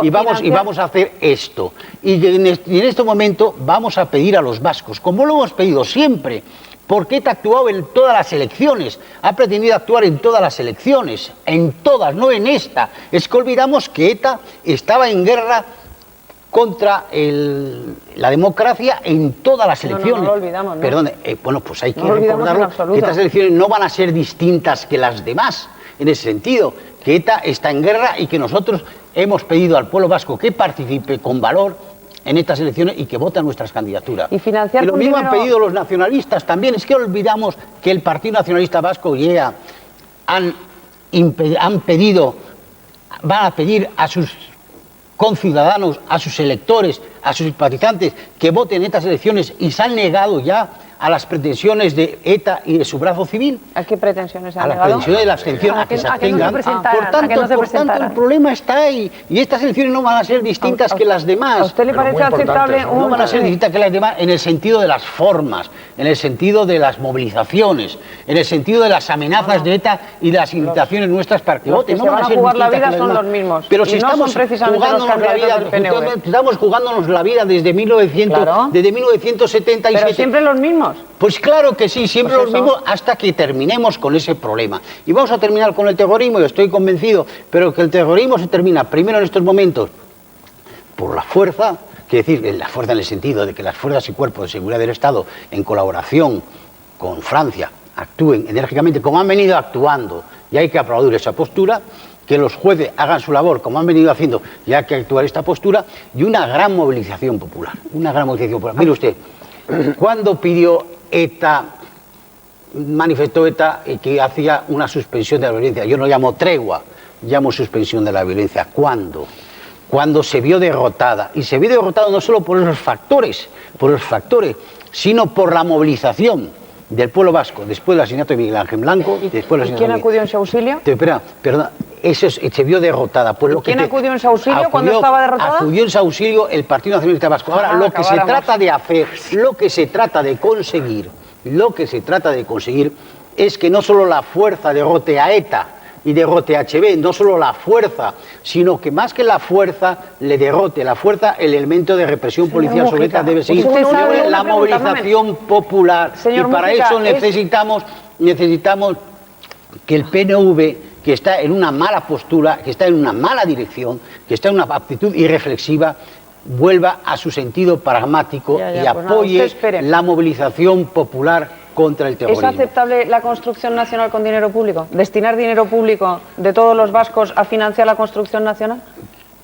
[SPEAKER 2] Y vamos a hacer esto. Y en este momento vamos a pedir a los vascos, como lo hemos pedido siempre, porque ETA ha actuado en todas las elecciones, ha pretendido actuar en todas las elecciones, en todas, no en esta. Es que olvidamos que ETA estaba en guerra contra la democracia en todas las elecciones.
[SPEAKER 1] No lo olvidamos, ¿no?
[SPEAKER 2] Perdone, bueno, pues hay que recordarlo, que estas elecciones no van a ser distintas que las demás, en ese sentido, que ETA está en guerra y que nosotros hemos pedido al pueblo vasco que participe con valor en estas elecciones y que vote a nuestras candidaturas.
[SPEAKER 1] Y financiar
[SPEAKER 2] lo mismo han pedido los nacionalistas también. Es que olvidamos que el Partido Nacionalista Vasco y EA van a pedir a sus conciudadanos, a sus electores, a sus simpatizantes que voten en estas elecciones y se han negado ya a las pretensiones de ETA y de su brazo civil.
[SPEAKER 1] ¿A qué pretensiones se han
[SPEAKER 2] negado? A las pretensiones de la abstención, a que se abstengan. Por tanto, el problema está ahí. Y estas elecciones no van a ser distintas que las demás.
[SPEAKER 1] ¿A usted le parece aceptable?
[SPEAKER 2] No van a ser distintas que las demás en el sentido de las formas, en el sentido de las movilizaciones, en el sentido de las amenazas de ETA y de las invitaciones nuestras para que voten.
[SPEAKER 1] No van a jugar la vida son los mismos.
[SPEAKER 2] Pero si estamos jugándonos la vida, estamos jugándonos la vida desde 1977.
[SPEAKER 1] Pero siempre los mismos.
[SPEAKER 2] Pues claro que sí, siempre los mismos hasta que terminemos con ese problema. Y vamos a terminar con el terrorismo, y estoy convencido, pero que el terrorismo se termina primero en estos momentos por la fuerza, quiere decir, la fuerza en el sentido de que las fuerzas y cuerpos de seguridad del Estado, en colaboración con Francia, actúen enérgicamente como han venido actuando, y hay que aplaudir esa postura, que los jueces hagan su labor como han venido haciendo, y hay que actuar esta postura, y una gran movilización popular. Mire usted, ¿cuándo pidió ETA, manifestó ETA que hacía una suspensión de la violencia? Yo no llamo tregua, llamo suspensión de la violencia. ¿Cuándo? Cuando se vio derrotada. Y se vio derrotada no solo por esos factores, sino por la movilización del pueblo vasco después del asesinato de Miguel Ángel Blanco.
[SPEAKER 1] ¿Y quién acudió en su auxilio?
[SPEAKER 2] Perdón, eso se vio derrotada.
[SPEAKER 1] ¿Quién acudió en su auxilio cuando estaba derrotada?
[SPEAKER 2] Acudió en su auxilio el Partido Nacionalista Vasco. Ahora, lo que se trata de hacer, lo que se trata de conseguir es que no solo la fuerza derrote a ETA y derrote a HB, no solo la fuerza, sino que más que la fuerza le derrote la fuerza, el elemento de represión policial sobre ETA debe seguir la movilización popular. Y para eso necesitamos que el PNV, que está en una mala postura, que está en una mala dirección, que está en una actitud irreflexiva, vuelva a su sentido pragmático y apoye la movilización popular contra el terrorismo.
[SPEAKER 1] ¿Es aceptable la construcción nacional con dinero público? ¿Destinar dinero público de todos los vascos a financiar la construcción nacional?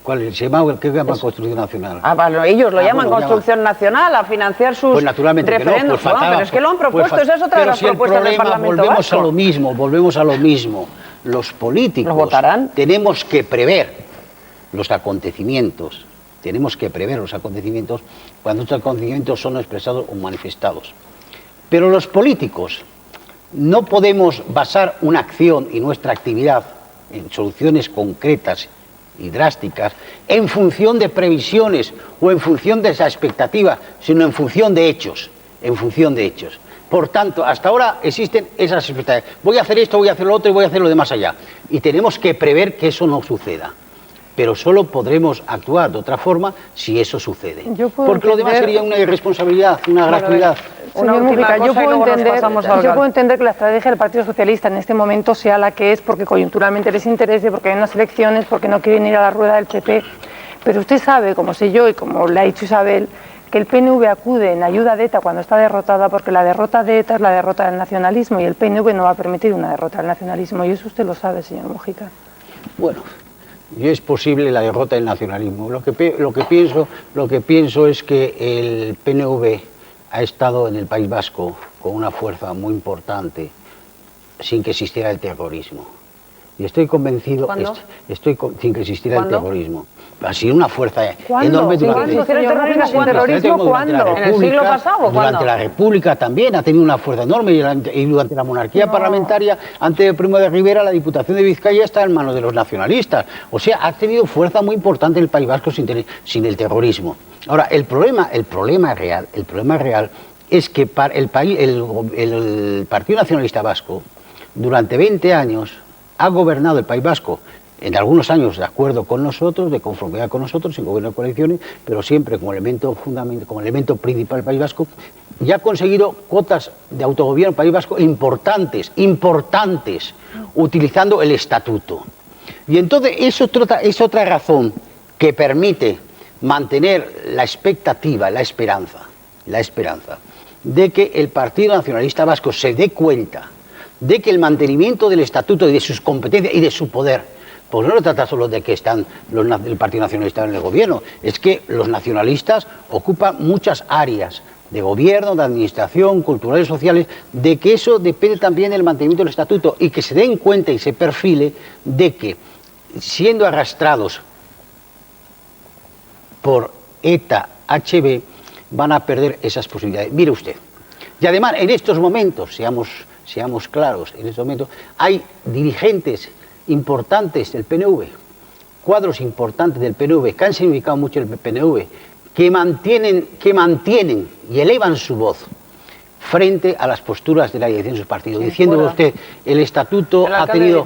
[SPEAKER 2] ¿Cuál se llama? ¿Qué llaman construcción nacional?
[SPEAKER 1] Bueno, ellos lo llaman construcción nacional, a financiar sus referéndums. Pero es que lo han propuesto, esa es otra de las propuestas del Parlamento Vasco.
[SPEAKER 2] Volvemos a lo mismo. Los políticos tenemos que prever los acontecimientos. Cuando estos acontecimientos son expresados o manifestados. Pero los políticos no podemos basar una acción y nuestra actividad en soluciones concretas y drásticas en función de previsiones o en función de esa expectativa, sino en función de hechos, Por tanto, hasta ahora existen esas expectativas. Voy a hacer esto, voy a hacer lo otro y voy a hacer lo de más allá. Y tenemos que prever que eso no suceda. Pero solo podremos actuar de otra forma si eso sucede. Porque lo demás sería una irresponsabilidad, una gratuidad.
[SPEAKER 4] Señor Múgica, yo puedo entender que la estrategia del Partido Socialista en este momento sea la que es porque coyunturalmente les interese, porque hay unas elecciones, porque no quieren ir a la rueda del PP. Pero usted sabe, como sé yo y como le ha dicho Isabel, que el PNV acude en ayuda de ETA cuando está derrotada, porque la derrota de ETA es la derrota del nacionalismo y el PNV no va a permitir una derrota del nacionalismo. Y eso usted lo sabe, señor Múgica.
[SPEAKER 2] Bueno, y es posible la derrota del nacionalismo. Lo que pienso es que el PNV ha estado en el País Vasco con una fuerza muy importante sin que existiera el terrorismo. Y estoy convencido, sin que existiera el terrorismo. Ha sido una fuerza enorme durante
[SPEAKER 1] ¿En el siglo pasado o cuándo?
[SPEAKER 2] Durante la República también ha tenido una fuerza enorme y durante la monarquía parlamentaria, antes de Primo de Rivera, la Diputación de Vizcaya está en manos de los nacionalistas. O sea, ha tenido fuerza muy importante en el País Vasco sin el terrorismo. Ahora, el problema real es que el Partido Nacionalista Vasco durante 20 años ha gobernado el País Vasco, en algunos años de acuerdo con nosotros, de conformidad con nosotros, en gobierno de coaliciones, pero siempre como elemento principal del País Vasco, y ha conseguido cuotas de autogobierno del País Vasco importantes, utilizando el estatuto. Y entonces es otra razón que permite mantener la expectativa, la esperanza, de que el Partido Nacionalista Vasco se dé cuenta de que el mantenimiento del estatuto y de sus competencias y de su poder, pues no se trata solo de que están el Partido Nacionalista en el gobierno, es que los nacionalistas ocupan muchas áreas de gobierno, de administración, culturales, sociales, de que eso depende también del mantenimiento del estatuto y que se den cuenta y se perfile de que, siendo arrastrados por ETA, HB, van a perder esas posibilidades. Mire usted, y además en estos momentos, seamos claros, en estos momentos hay dirigentes importantes del PNV, cuadros importantes del PNV, que han significado mucho el PNV, que mantienen y elevan su voz frente a las posturas de la dirección de sus partidos, diciendo usted, el estatuto ha tenido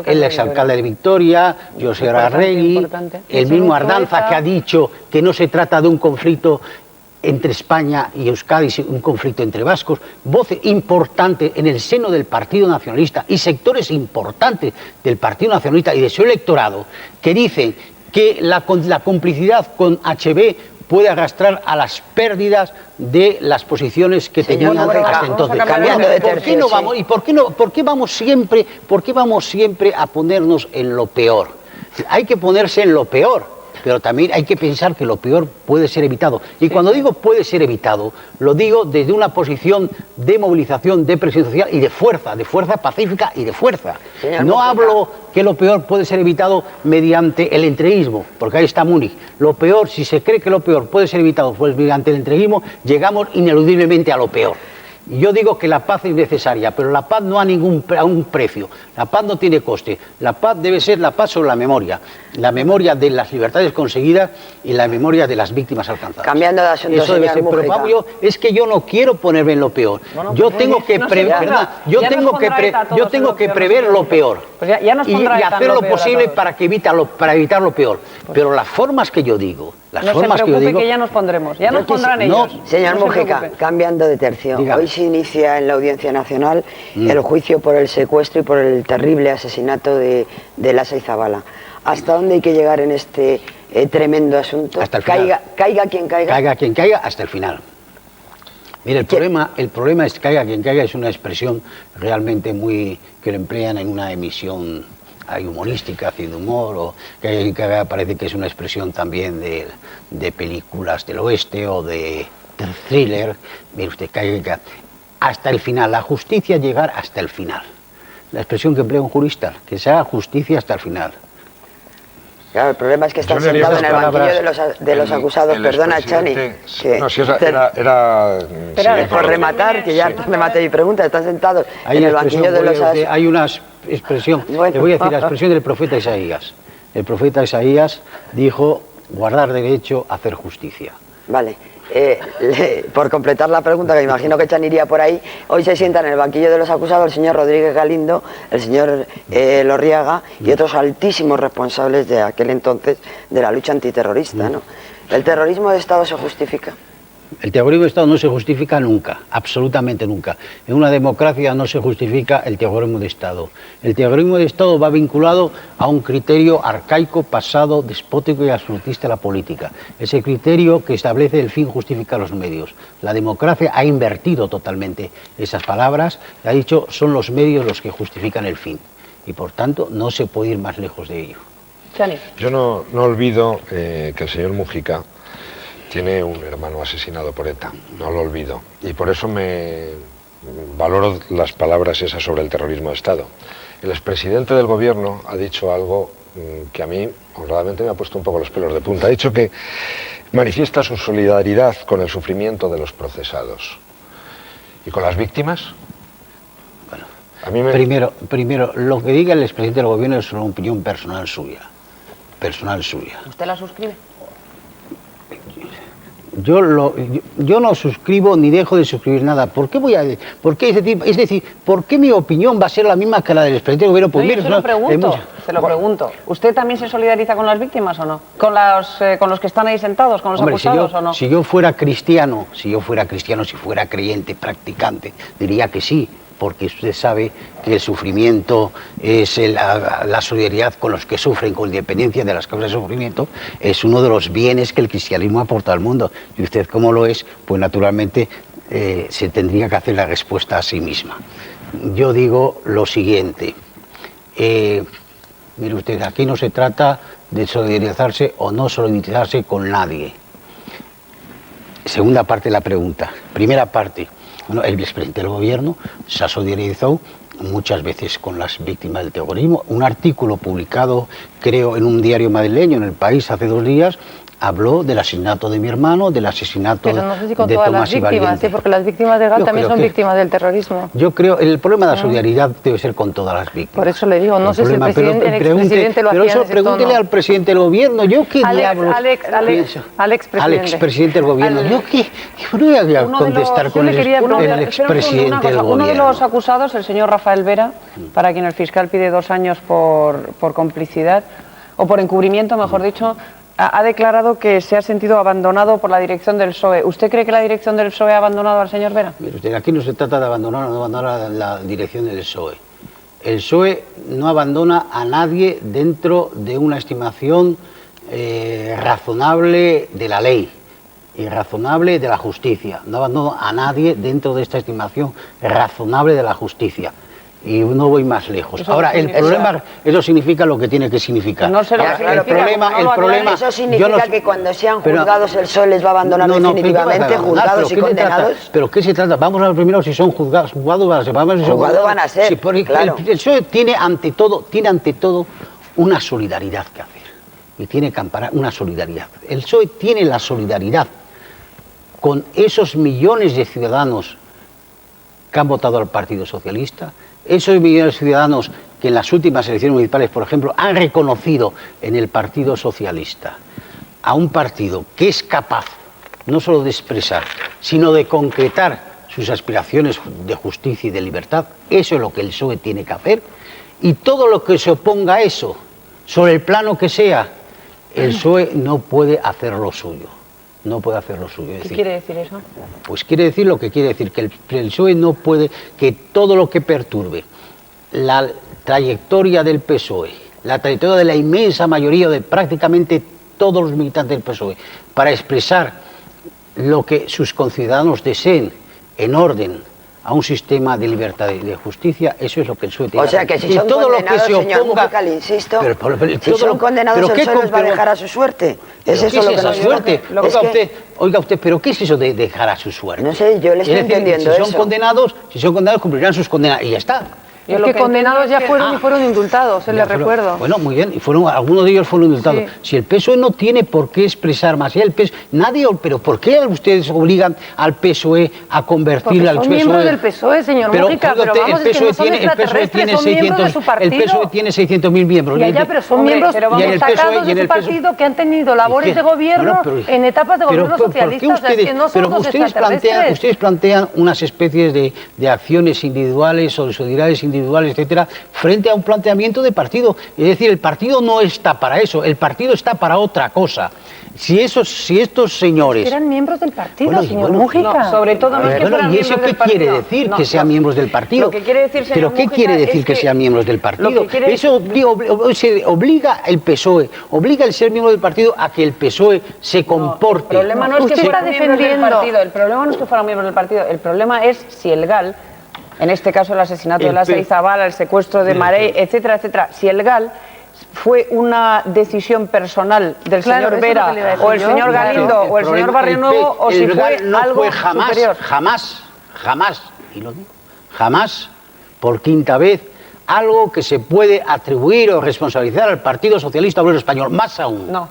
[SPEAKER 2] el exalcalde de Vitoria, José Arregui, el mismo Ardanza, que ha dicho que no se trata de un conflicto entre España y Euskadi, un conflicto entre vascos, voces importantes en el seno del Partido Nacionalista y sectores importantes del Partido Nacionalista y de su electorado, que dicen que la complicidad con HB puede arrastrar a las pérdidas de las posiciones que tenían hasta entonces. ¿Por qué no vamos? ¿Y por qué vamos siempre a ponernos en lo peor? Hay que ponerse en lo peor, pero también hay que pensar que lo peor puede ser evitado. Y cuando digo puede ser evitado, lo digo desde una posición de movilización, de presión social y de fuerza pacífica y de fuerza. No hablo que lo peor puede ser evitado mediante el entreguismo, porque ahí está Múnich. Lo peor, si se cree que lo peor puede ser evitado pues mediante el entreguismo, llegamos ineludiblemente a lo peor. Y yo digo que la paz es necesaria, pero la paz no a un precio, la paz no tiene coste, la paz debe ser la paz sobre la memoria de las libertades conseguidas y la memoria de las víctimas alcanzadas.
[SPEAKER 5] Cambiando de asunto,
[SPEAKER 2] eso debe ser, pero Pablo, es que yo no quiero ponerme en lo peor, yo tengo que prever lo peor y hacer lo posible para evitar lo peor, pero las formas que yo digo,
[SPEAKER 1] que ya nos pondremos, ya nos pondrán ellos.
[SPEAKER 5] Señor Múgica, cambiando de tercio, hoy se inicia en la Audiencia Nacional el juicio por el secuestro y por el terrible asesinato de Lasa y Zabala. ¿Hasta dónde hay que llegar en este tremendo asunto?
[SPEAKER 2] Hasta el final.
[SPEAKER 5] Caiga quien caiga.
[SPEAKER 2] Caiga quien caiga hasta el final. Mire, el problema es que caiga quien caiga es una expresión realmente que lo emplean en una emisión humorística, haciendo humor, o que parece que es una expresión también de películas del oeste o de thriller. Mire usted, caiga hasta el final, la justicia llegar hasta el final. La expresión que emplea un jurista, que se haga justicia hasta el final.
[SPEAKER 5] Claro, el problema es que están sentados en el banquillo de los acusados. Perdona, Chani. Por rematar, que ya rematé mi pregunta, están sentados en el banquillo de los...
[SPEAKER 2] Hay una expresión, le voy a decir la expresión del profeta Isaías. El profeta Isaías dijo, guardar derecho, hacer justicia.
[SPEAKER 5] Vale. Por completar la pregunta, que me imagino que Chan iría por ahí, hoy se sientan en el banquillo de los acusados el señor Rodríguez Galindo, el señor Lorriaga y otros altísimos responsables de aquel entonces de la lucha antiterrorista, ¿no? ¿El terrorismo de Estado se justifica?
[SPEAKER 2] El terrorismo de Estado no se justifica nunca, absolutamente nunca. En una democracia no se justifica el terrorismo de Estado. El terrorismo de Estado va vinculado a un criterio arcaico, pasado, despótico y absolutista de la política. Ese criterio que establece el fin justifica los medios. La democracia ha invertido totalmente esas palabras, ha dicho son los medios los que justifican el fin. Y por tanto no se puede ir más lejos de ello.
[SPEAKER 1] Chani.
[SPEAKER 3] Yo no olvido que el señor Mújica tiene un hermano asesinado por ETA, no lo olvido. Y por eso me valoro las palabras esas sobre el terrorismo de Estado. El expresidente del gobierno ha dicho algo que a mí, honradamente, me ha puesto un poco los pelos de punta. Ha dicho que manifiesta su solidaridad con el sufrimiento de los procesados. ¿Y con las víctimas?
[SPEAKER 2] Bueno,
[SPEAKER 3] a mí
[SPEAKER 2] primero, lo que diga el expresidente del gobierno es una opinión personal suya. Personal suya.
[SPEAKER 1] ¿Usted la suscribe?
[SPEAKER 2] Yo no suscribo ni dejo de suscribir nada. ¿Por qué voy a decir? Es decir, ¿por qué mi opinión va a ser la misma que la del expresidente del gobierno? Pues
[SPEAKER 1] no, se lo pregunto. ¿Usted también se solidariza con las víctimas o no? ¿Con los que están ahí sentados, con los acusados o no?
[SPEAKER 2] Si yo fuera cristiano, si fuera creyente, practicante, diría que sí. Porque usted sabe que el sufrimiento es la solidaridad con los que sufren, con independencia de las causas de sufrimiento, es uno de los bienes que el cristianismo aporta al mundo. Y usted, como lo es, pues naturalmente se tendría que hacer la respuesta a sí misma. Yo digo lo siguiente, mire usted, aquí no se trata de solidarizarse o no solidarizarse con nadie. Segunda parte de la pregunta. Primera parte. Bueno, el expresidente del gobierno se ha solidarizado muchas veces con las víctimas del terrorismo. Un artículo publicado, creo, en un diario madrileño, en El País, hace 2 días, habló del asesinato de mi hermano, del asesinato de Tomás y Valiente. Pero no sé si con todas las
[SPEAKER 4] víctimas, ¿sí? Porque las víctimas de GAL también son víctimas del terrorismo.
[SPEAKER 2] Yo creo, el problema de la solidaridad debe ser con todas las víctimas.
[SPEAKER 4] Por eso le digo, no sé si el expresidente lo hacía.
[SPEAKER 2] Pero eso pregúntele al presidente del gobierno, yo qué diablos
[SPEAKER 4] al expresidente
[SPEAKER 2] del gobierno, yo no voy a contestar con el expresidente del gobierno.
[SPEAKER 1] Uno de los acusados, el señor Rafael Vera, para quien el fiscal pide 2 años por complicidad, o por encubrimiento, mejor dicho, ha declarado que se ha sentido abandonado por la dirección del PSOE. ¿Usted cree que la dirección del PSOE ha abandonado al señor Vera?
[SPEAKER 2] Mire usted, aquí no se trata de abandonar o no abandonar la dirección del PSOE. El PSOE no abandona a nadie dentro de una estimación razonable de la ley y razonable de la justicia. No abandona a nadie dentro de esta estimación razonable de la justicia. Y no voy más lejos. Eso ahora, el problema, eso significa lo que tiene que significar.
[SPEAKER 5] No sé lo que el problema, eso significa que cuando sean juzgados el PSOE les va a abandonar definitivamente, juzgados y condenados.
[SPEAKER 2] ¿Pero qué se trata? Vamos a ver primero si son juzgados
[SPEAKER 5] van a ser, claro.
[SPEAKER 2] El PSOE tiene ante todo una solidaridad que hacer. Y tiene que amparar una solidaridad. El PSOE tiene la solidaridad con esos millones de ciudadanos que han votado al Partido Socialista, esos millones de ciudadanos que en las últimas elecciones municipales, por ejemplo, han reconocido en el Partido Socialista a un partido que es capaz no solo de expresar, sino de concretar sus aspiraciones de justicia y de libertad. Eso es lo que el PSOE tiene que hacer. Y todo lo que se oponga a eso, sobre el plano que sea, el PSOE no puede hacer lo suyo. No puede hacer lo suyo.
[SPEAKER 1] ¿Qué quiere decir eso?
[SPEAKER 2] Pues quiere decir lo que quiere decir, que el PSOE no puede, que todo lo que perturbe la trayectoria del PSOE, la trayectoria de la inmensa mayoría de prácticamente todos los militantes del PSOE, para expresar lo que sus conciudadanos deseen en orden a un sistema de libertad y de justicia, eso es lo que el PSOE tiene.
[SPEAKER 5] O sea que si son condenados, señor Mújica, le insisto, si son condenados, el PSOE los va a dejar a su suerte. ¿Es eso lo que nos
[SPEAKER 2] suerte? Oiga usted, ¿pero qué es eso de dejar a su suerte?
[SPEAKER 5] No sé, yo le estoy entendiendo
[SPEAKER 2] eso. Si son condenados, cumplirán sus condenas y ya está.
[SPEAKER 4] Es que condenados ya fueron y fueron indultados, les recuerdo.
[SPEAKER 2] Bueno, muy bien, y algunos de ellos fueron indultados. Sí. Si el PSOE no tiene por qué expresar más, pero ¿por qué ustedes obligan al PSOE a convertir al PSOE?
[SPEAKER 4] Son miembros del PSOE, señor Mújica, pero vamos,
[SPEAKER 2] el PSOE tiene 600.000 miembros.
[SPEAKER 4] Ya, pero son miembros destacados de su partido que han tenido labores de gobierno en etapas de gobierno socialista,
[SPEAKER 2] ustedes plantean unas especies de acciones individuales o de solidaridades individuales, etcétera, frente a un planteamiento de partido. Es decir, el partido no está para eso, el partido está para otra cosa. Si estos señores...
[SPEAKER 4] Eran miembros del partido, señor Mújica.
[SPEAKER 1] No, sobre todo no es que fueran
[SPEAKER 2] ¿y eso qué quiere decir, que sean miembros del partido?
[SPEAKER 1] Lo que quiere decir, señor
[SPEAKER 2] ¿Pero qué quiere decir que sean miembros del partido? Eso obliga el PSOE, obliga el ser miembro del partido a que el PSOE se comporte.
[SPEAKER 1] El problema no es que fueran miembros del partido, el problema no es que fueran miembros del partido, el problema es si el GAL, en este caso el asesinato de Lasa y Zabala, el secuestro de Marey, etcétera, etcétera, si el GAL fue una decisión personal del señor Vera o el señor Galindo o el señor Barrionuevo, o si fue algo superior.
[SPEAKER 2] Jamás, por quinta vez, algo que se puede atribuir o responsabilizar al Partido Socialista Obrero Español, más aún.
[SPEAKER 1] No.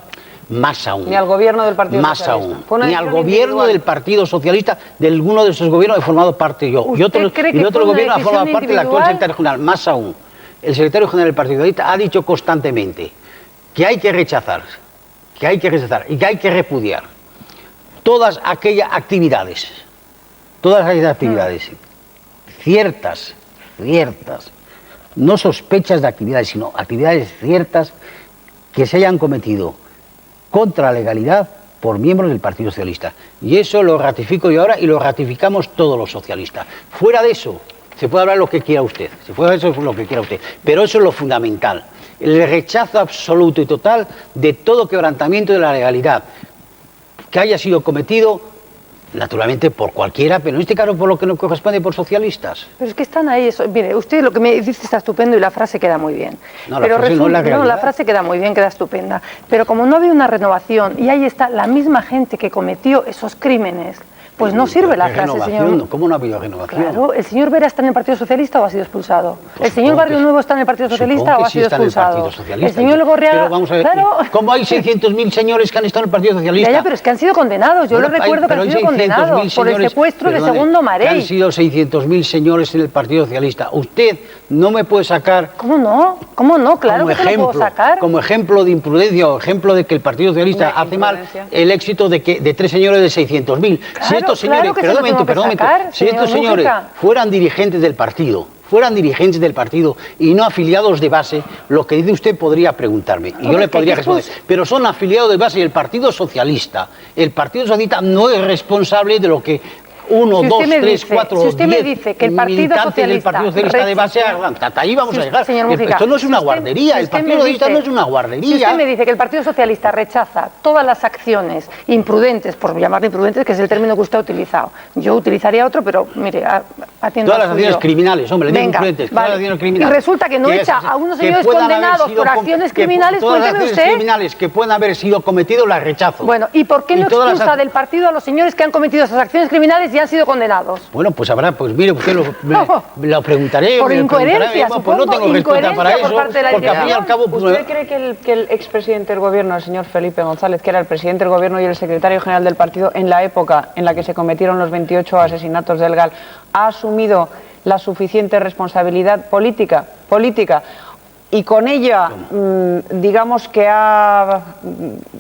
[SPEAKER 2] Más aún.
[SPEAKER 1] Ni al gobierno del Partido Socialista.
[SPEAKER 2] Más aún. Ni al gobierno del Partido Socialista, de alguno de esos gobiernos he formado parte yo. Y otro gobierno ha formado parte del actual secretario general. Más aún. El secretario general del Partido Socialista ha dicho constantemente que hay que rechazar y que hay que repudiar todas aquellas actividades, ciertas, no sospechas de actividades, sino actividades ciertas que se hayan cometido contra la legalidad por miembros del Partido Socialista. Y eso lo ratifico yo ahora y lo ratificamos todos los socialistas. Fuera de eso, se puede hablar lo que quiera usted, pero eso es lo fundamental. El rechazo absoluto y total de todo quebrantamiento de la legalidad que haya sido cometido, naturalmente por cualquiera, pero en este caso por lo que nos corresponde por socialistas.
[SPEAKER 4] Pero es que están ahí, mire, usted lo que me dice está estupendo y la frase queda muy bien.
[SPEAKER 2] No, la
[SPEAKER 4] frase queda muy bien, queda estupenda. Pero como no había una renovación y ahí está la misma gente que cometió esos crímenes, pues no sirve la frase, señor.
[SPEAKER 2] ¿Cómo no ha habido renovación?
[SPEAKER 4] Claro, ¿el señor Vera está en el Partido Socialista o ha sido expulsado?
[SPEAKER 2] Pues
[SPEAKER 4] ¿El señor Barrionuevo está en el Partido Socialista o ha sido expulsado?
[SPEAKER 2] El
[SPEAKER 4] señor Gorriaga...
[SPEAKER 2] Pero vamos a ver, claro. ¿Cómo hay 600.000 señores que han estado en el Partido Socialista?
[SPEAKER 4] Ya, pero es que han sido condenados. Yo les recuerdo que han sido condenados por el secuestro de Segundo Marey.
[SPEAKER 2] Han sido 600.000 señores en el Partido Socialista. Usted no me puede sacar...
[SPEAKER 4] ¿Cómo no? Claro que se lo puedo sacar.
[SPEAKER 2] Como ejemplo de imprudencia o ejemplo de que el Partido Socialista hace mal el éxito de 3 señores de 600.000.
[SPEAKER 4] Claro,
[SPEAKER 2] si estos señores... Si estos señores fueran dirigentes del partido y no afiliados de base, lo que dice usted podría preguntarme y yo le podría responder. Pero son afiliados de base y el Partido Socialista no es responsable de lo que 1, 2, 3, 4, 10 militantes del Partido Socialista de base hagan. Hasta ahí vamos a llegar. Esto no es una guardería, el Partido Socialista no es una guardería.
[SPEAKER 4] Si usted me dice que el Partido Socialista rechaza todas las acciones imprudentes, por llamarle imprudentes, que es el término que usted ha utilizado, yo utilizaría otro, pero mire, atiendo
[SPEAKER 2] todas las acciones criminales, hombre, le imprudentes, todas las acciones criminales.
[SPEAKER 4] Y resulta que no echa a unos señores condenados por acciones criminales,
[SPEAKER 2] todas las acciones criminales que puedan haber sido cometidas las rechazo.
[SPEAKER 4] Bueno, ¿y por qué no expulsa del partido a los señores que han cometido esas acciones criminales y han sido condenados?
[SPEAKER 2] Bueno, pues habrá, pues mire, usted lo preguntaré.
[SPEAKER 4] Por incoherencia,
[SPEAKER 2] pues no tengo respuesta para eso, porque al fin y al cabo...
[SPEAKER 1] ¿Usted cree que el expresidente del gobierno, el señor Felipe González, que era el presidente del gobierno y el secretario general del partido en la época en la que se cometieron los 28 asesinatos del GAL, ha asumido la suficiente responsabilidad política y con ella, digamos que ha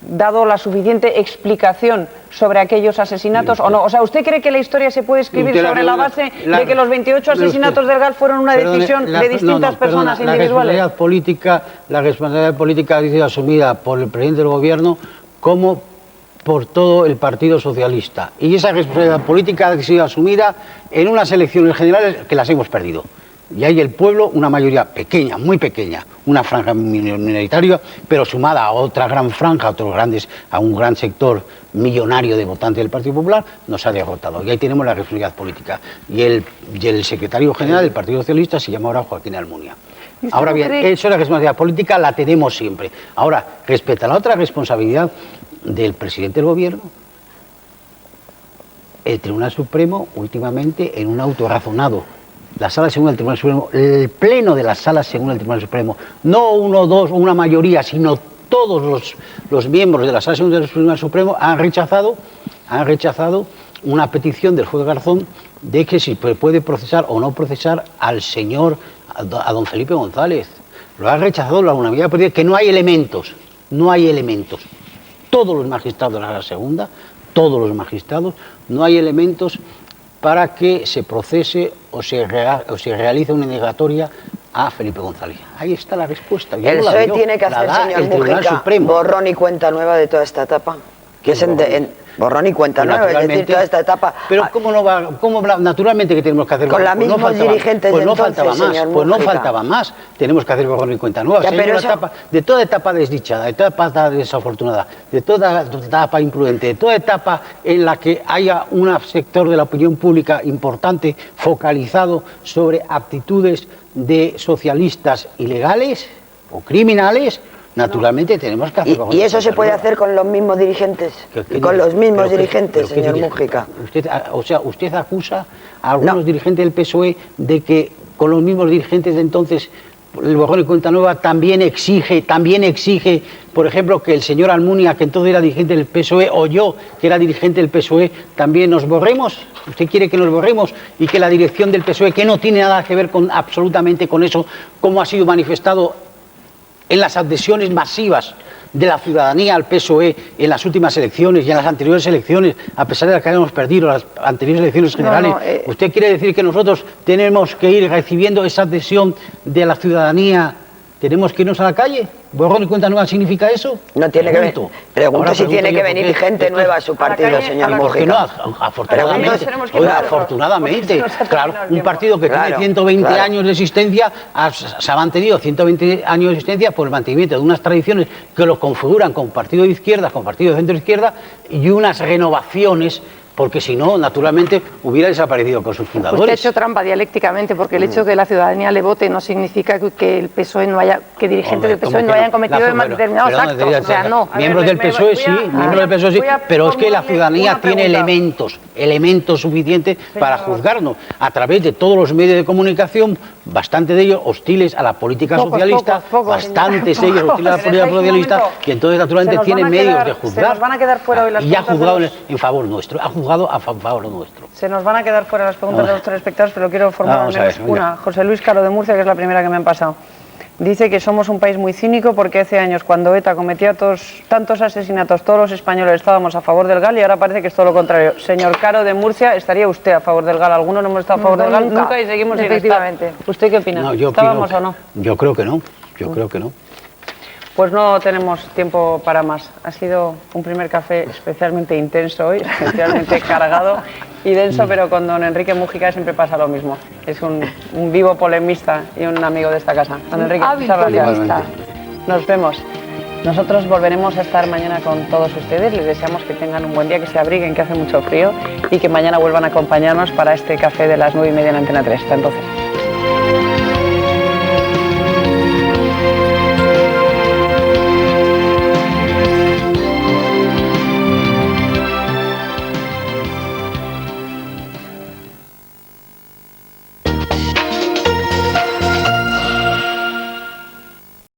[SPEAKER 1] dado la suficiente explicación sobre aquellos asesinatos o no? O sea, ¿usted cree que la historia se puede escribir sobre la base de que los 28 asesinatos del GAL fueron una decisión de distintas personas individuales?
[SPEAKER 2] La responsabilidad política ha sido asumida por el presidente del gobierno como por todo el Partido Socialista. Y esa responsabilidad política ha sido asumida en unas elecciones generales que las hemos perdido. Y hay el pueblo, una mayoría pequeña, muy pequeña, una franja minoritaria, pero sumada a otra gran franja, a un gran sector millonario de votantes del Partido Popular, nos ha derrotado. Y ahí tenemos la responsabilidad política. Y el secretario general del Partido Socialista se llama ahora Joaquín Almunia. Ahora bien, eso es la responsabilidad política, la tenemos siempre. Ahora, respecto a la otra responsabilidad del presidente del gobierno, el Tribunal Supremo últimamente, en un auto razonado la Sala Segunda del Tribunal Supremo, el Pleno de la Sala Segunda del Tribunal Supremo, no uno, dos, una mayoría, sino todos los miembros de la Sala Segunda del Tribunal Supremo han rechazado una petición del juez Garzón de que si puede procesar o no procesar al señor, a don Felipe González. Lo ha rechazado la unanimidad, que no hay elementos. Todos los magistrados de la Sala Segunda, todos los magistrados, no hay elementos para que se procese o se realice una indagatoria a Felipe González. Ahí está la respuesta.
[SPEAKER 5] El PSOE tiene que hacer, señor Mújica, borrón y cuenta nueva de toda esta etapa. Que es borrón y cuenta nueva, es decir, toda esta etapa.
[SPEAKER 2] Pero naturalmente que tenemos que hacer
[SPEAKER 5] con los mismos dirigentes
[SPEAKER 2] pues no
[SPEAKER 5] de entonces,
[SPEAKER 2] faltaba más, pues no faltaba más. Tenemos que hacer borrón y cuenta nueva. De toda etapa desdichada, de toda etapa desafortunada, de toda etapa imprudente, de toda etapa en la que haya un sector de la opinión pública importante focalizado sobre actitudes de socialistas ilegales o criminales. Naturalmente tenemos que hacer.
[SPEAKER 5] ¿Y eso se puede hacer con los mismos dirigentes? Con los mismos dirigentes, señor Mújica.
[SPEAKER 2] Usted acusa a algunos dirigentes del PSOE de que con los mismos dirigentes de entonces el borrón y cuenta nueva también exige, por ejemplo, que el señor Almunia, que entonces era dirigente del PSOE, o yo, que era dirigente del PSOE, también nos borremos. ¿Usted quiere que nos borremos y que la dirección del PSOE, que no tiene nada que ver absolutamente con eso, como ha sido manifestado en las adhesiones masivas de la ciudadanía al PSOE en las últimas elecciones y en las anteriores elecciones, a pesar de que hayamos perdido las anteriores elecciones generales? ¿Usted quiere decir que nosotros tenemos que ir recibiendo esa adhesión de la ciudadanía? ¿Tenemos que irnos a la calle? ¿Borrón y cuenta nueva significa eso?
[SPEAKER 5] No tiene que venir. Pregunto si tiene que venir gente nueva a su partido, señor Mújica.
[SPEAKER 2] Afortunadamente, claro, un partido que tiene 120 años de existencia, se ha mantenido 120 años de existencia por el mantenimiento de unas tradiciones que lo configuran con partido de izquierda, con partido de centro izquierda, y unas renovaciones, porque si no, naturalmente, hubiera desaparecido con sus fundadores.
[SPEAKER 4] Usted ha hecho trampa dialécticamente, porque el hecho de que la ciudadanía le vote no significa que el PSOE no haya, que dirigentes del PSOE no hayan cometido determinados actos. O sea, no.
[SPEAKER 2] Miembros del PSOE sí, pero es que la ciudadanía tiene elementos suficientes para juzgarnos a través de todos los medios de comunicación, bastante de ellos hostiles a la política socialista, bastantes de ellos hostiles a la política socialista, y entonces naturalmente tiene medios de juzgar.
[SPEAKER 1] Se nos van a quedar fuera hoy las
[SPEAKER 2] preguntas. Y ha juzgado en favor nuestro, a favor nuestro.
[SPEAKER 1] Se nos van a quedar fuera las preguntas de los telespectadores, pero quiero formular al menos una. José Luis Caro de Murcia, que es la primera que me han pasado. Dice que somos un país muy cínico porque hace años, cuando ETA cometía tantos asesinatos, todos los españoles estábamos a favor del GAL y ahora parece que es todo lo contrario. Señor Caro de Murcia, ¿estaría usted a favor del GAL? Algunos no hemos estado a favor del GAL nunca y seguimos efectivamente. ¿Usted qué opina? ¿Estábamos o no?
[SPEAKER 2] Yo creo que no, creo que no.
[SPEAKER 1] Pues no tenemos tiempo para más. Ha sido un primer café especialmente intenso hoy, especialmente cargado y denso, pero con don Enrique Mújica siempre pasa lo mismo. Es un vivo polemista y un amigo de esta casa. Don Enrique, muchas gracias. Nos vemos. Nosotros volveremos a estar mañana con todos ustedes. Les deseamos que tengan un buen día, que se abriguen, que hace mucho frío y que mañana vuelvan a acompañarnos para este café de las 9:30 en Antena 3. Hasta entonces.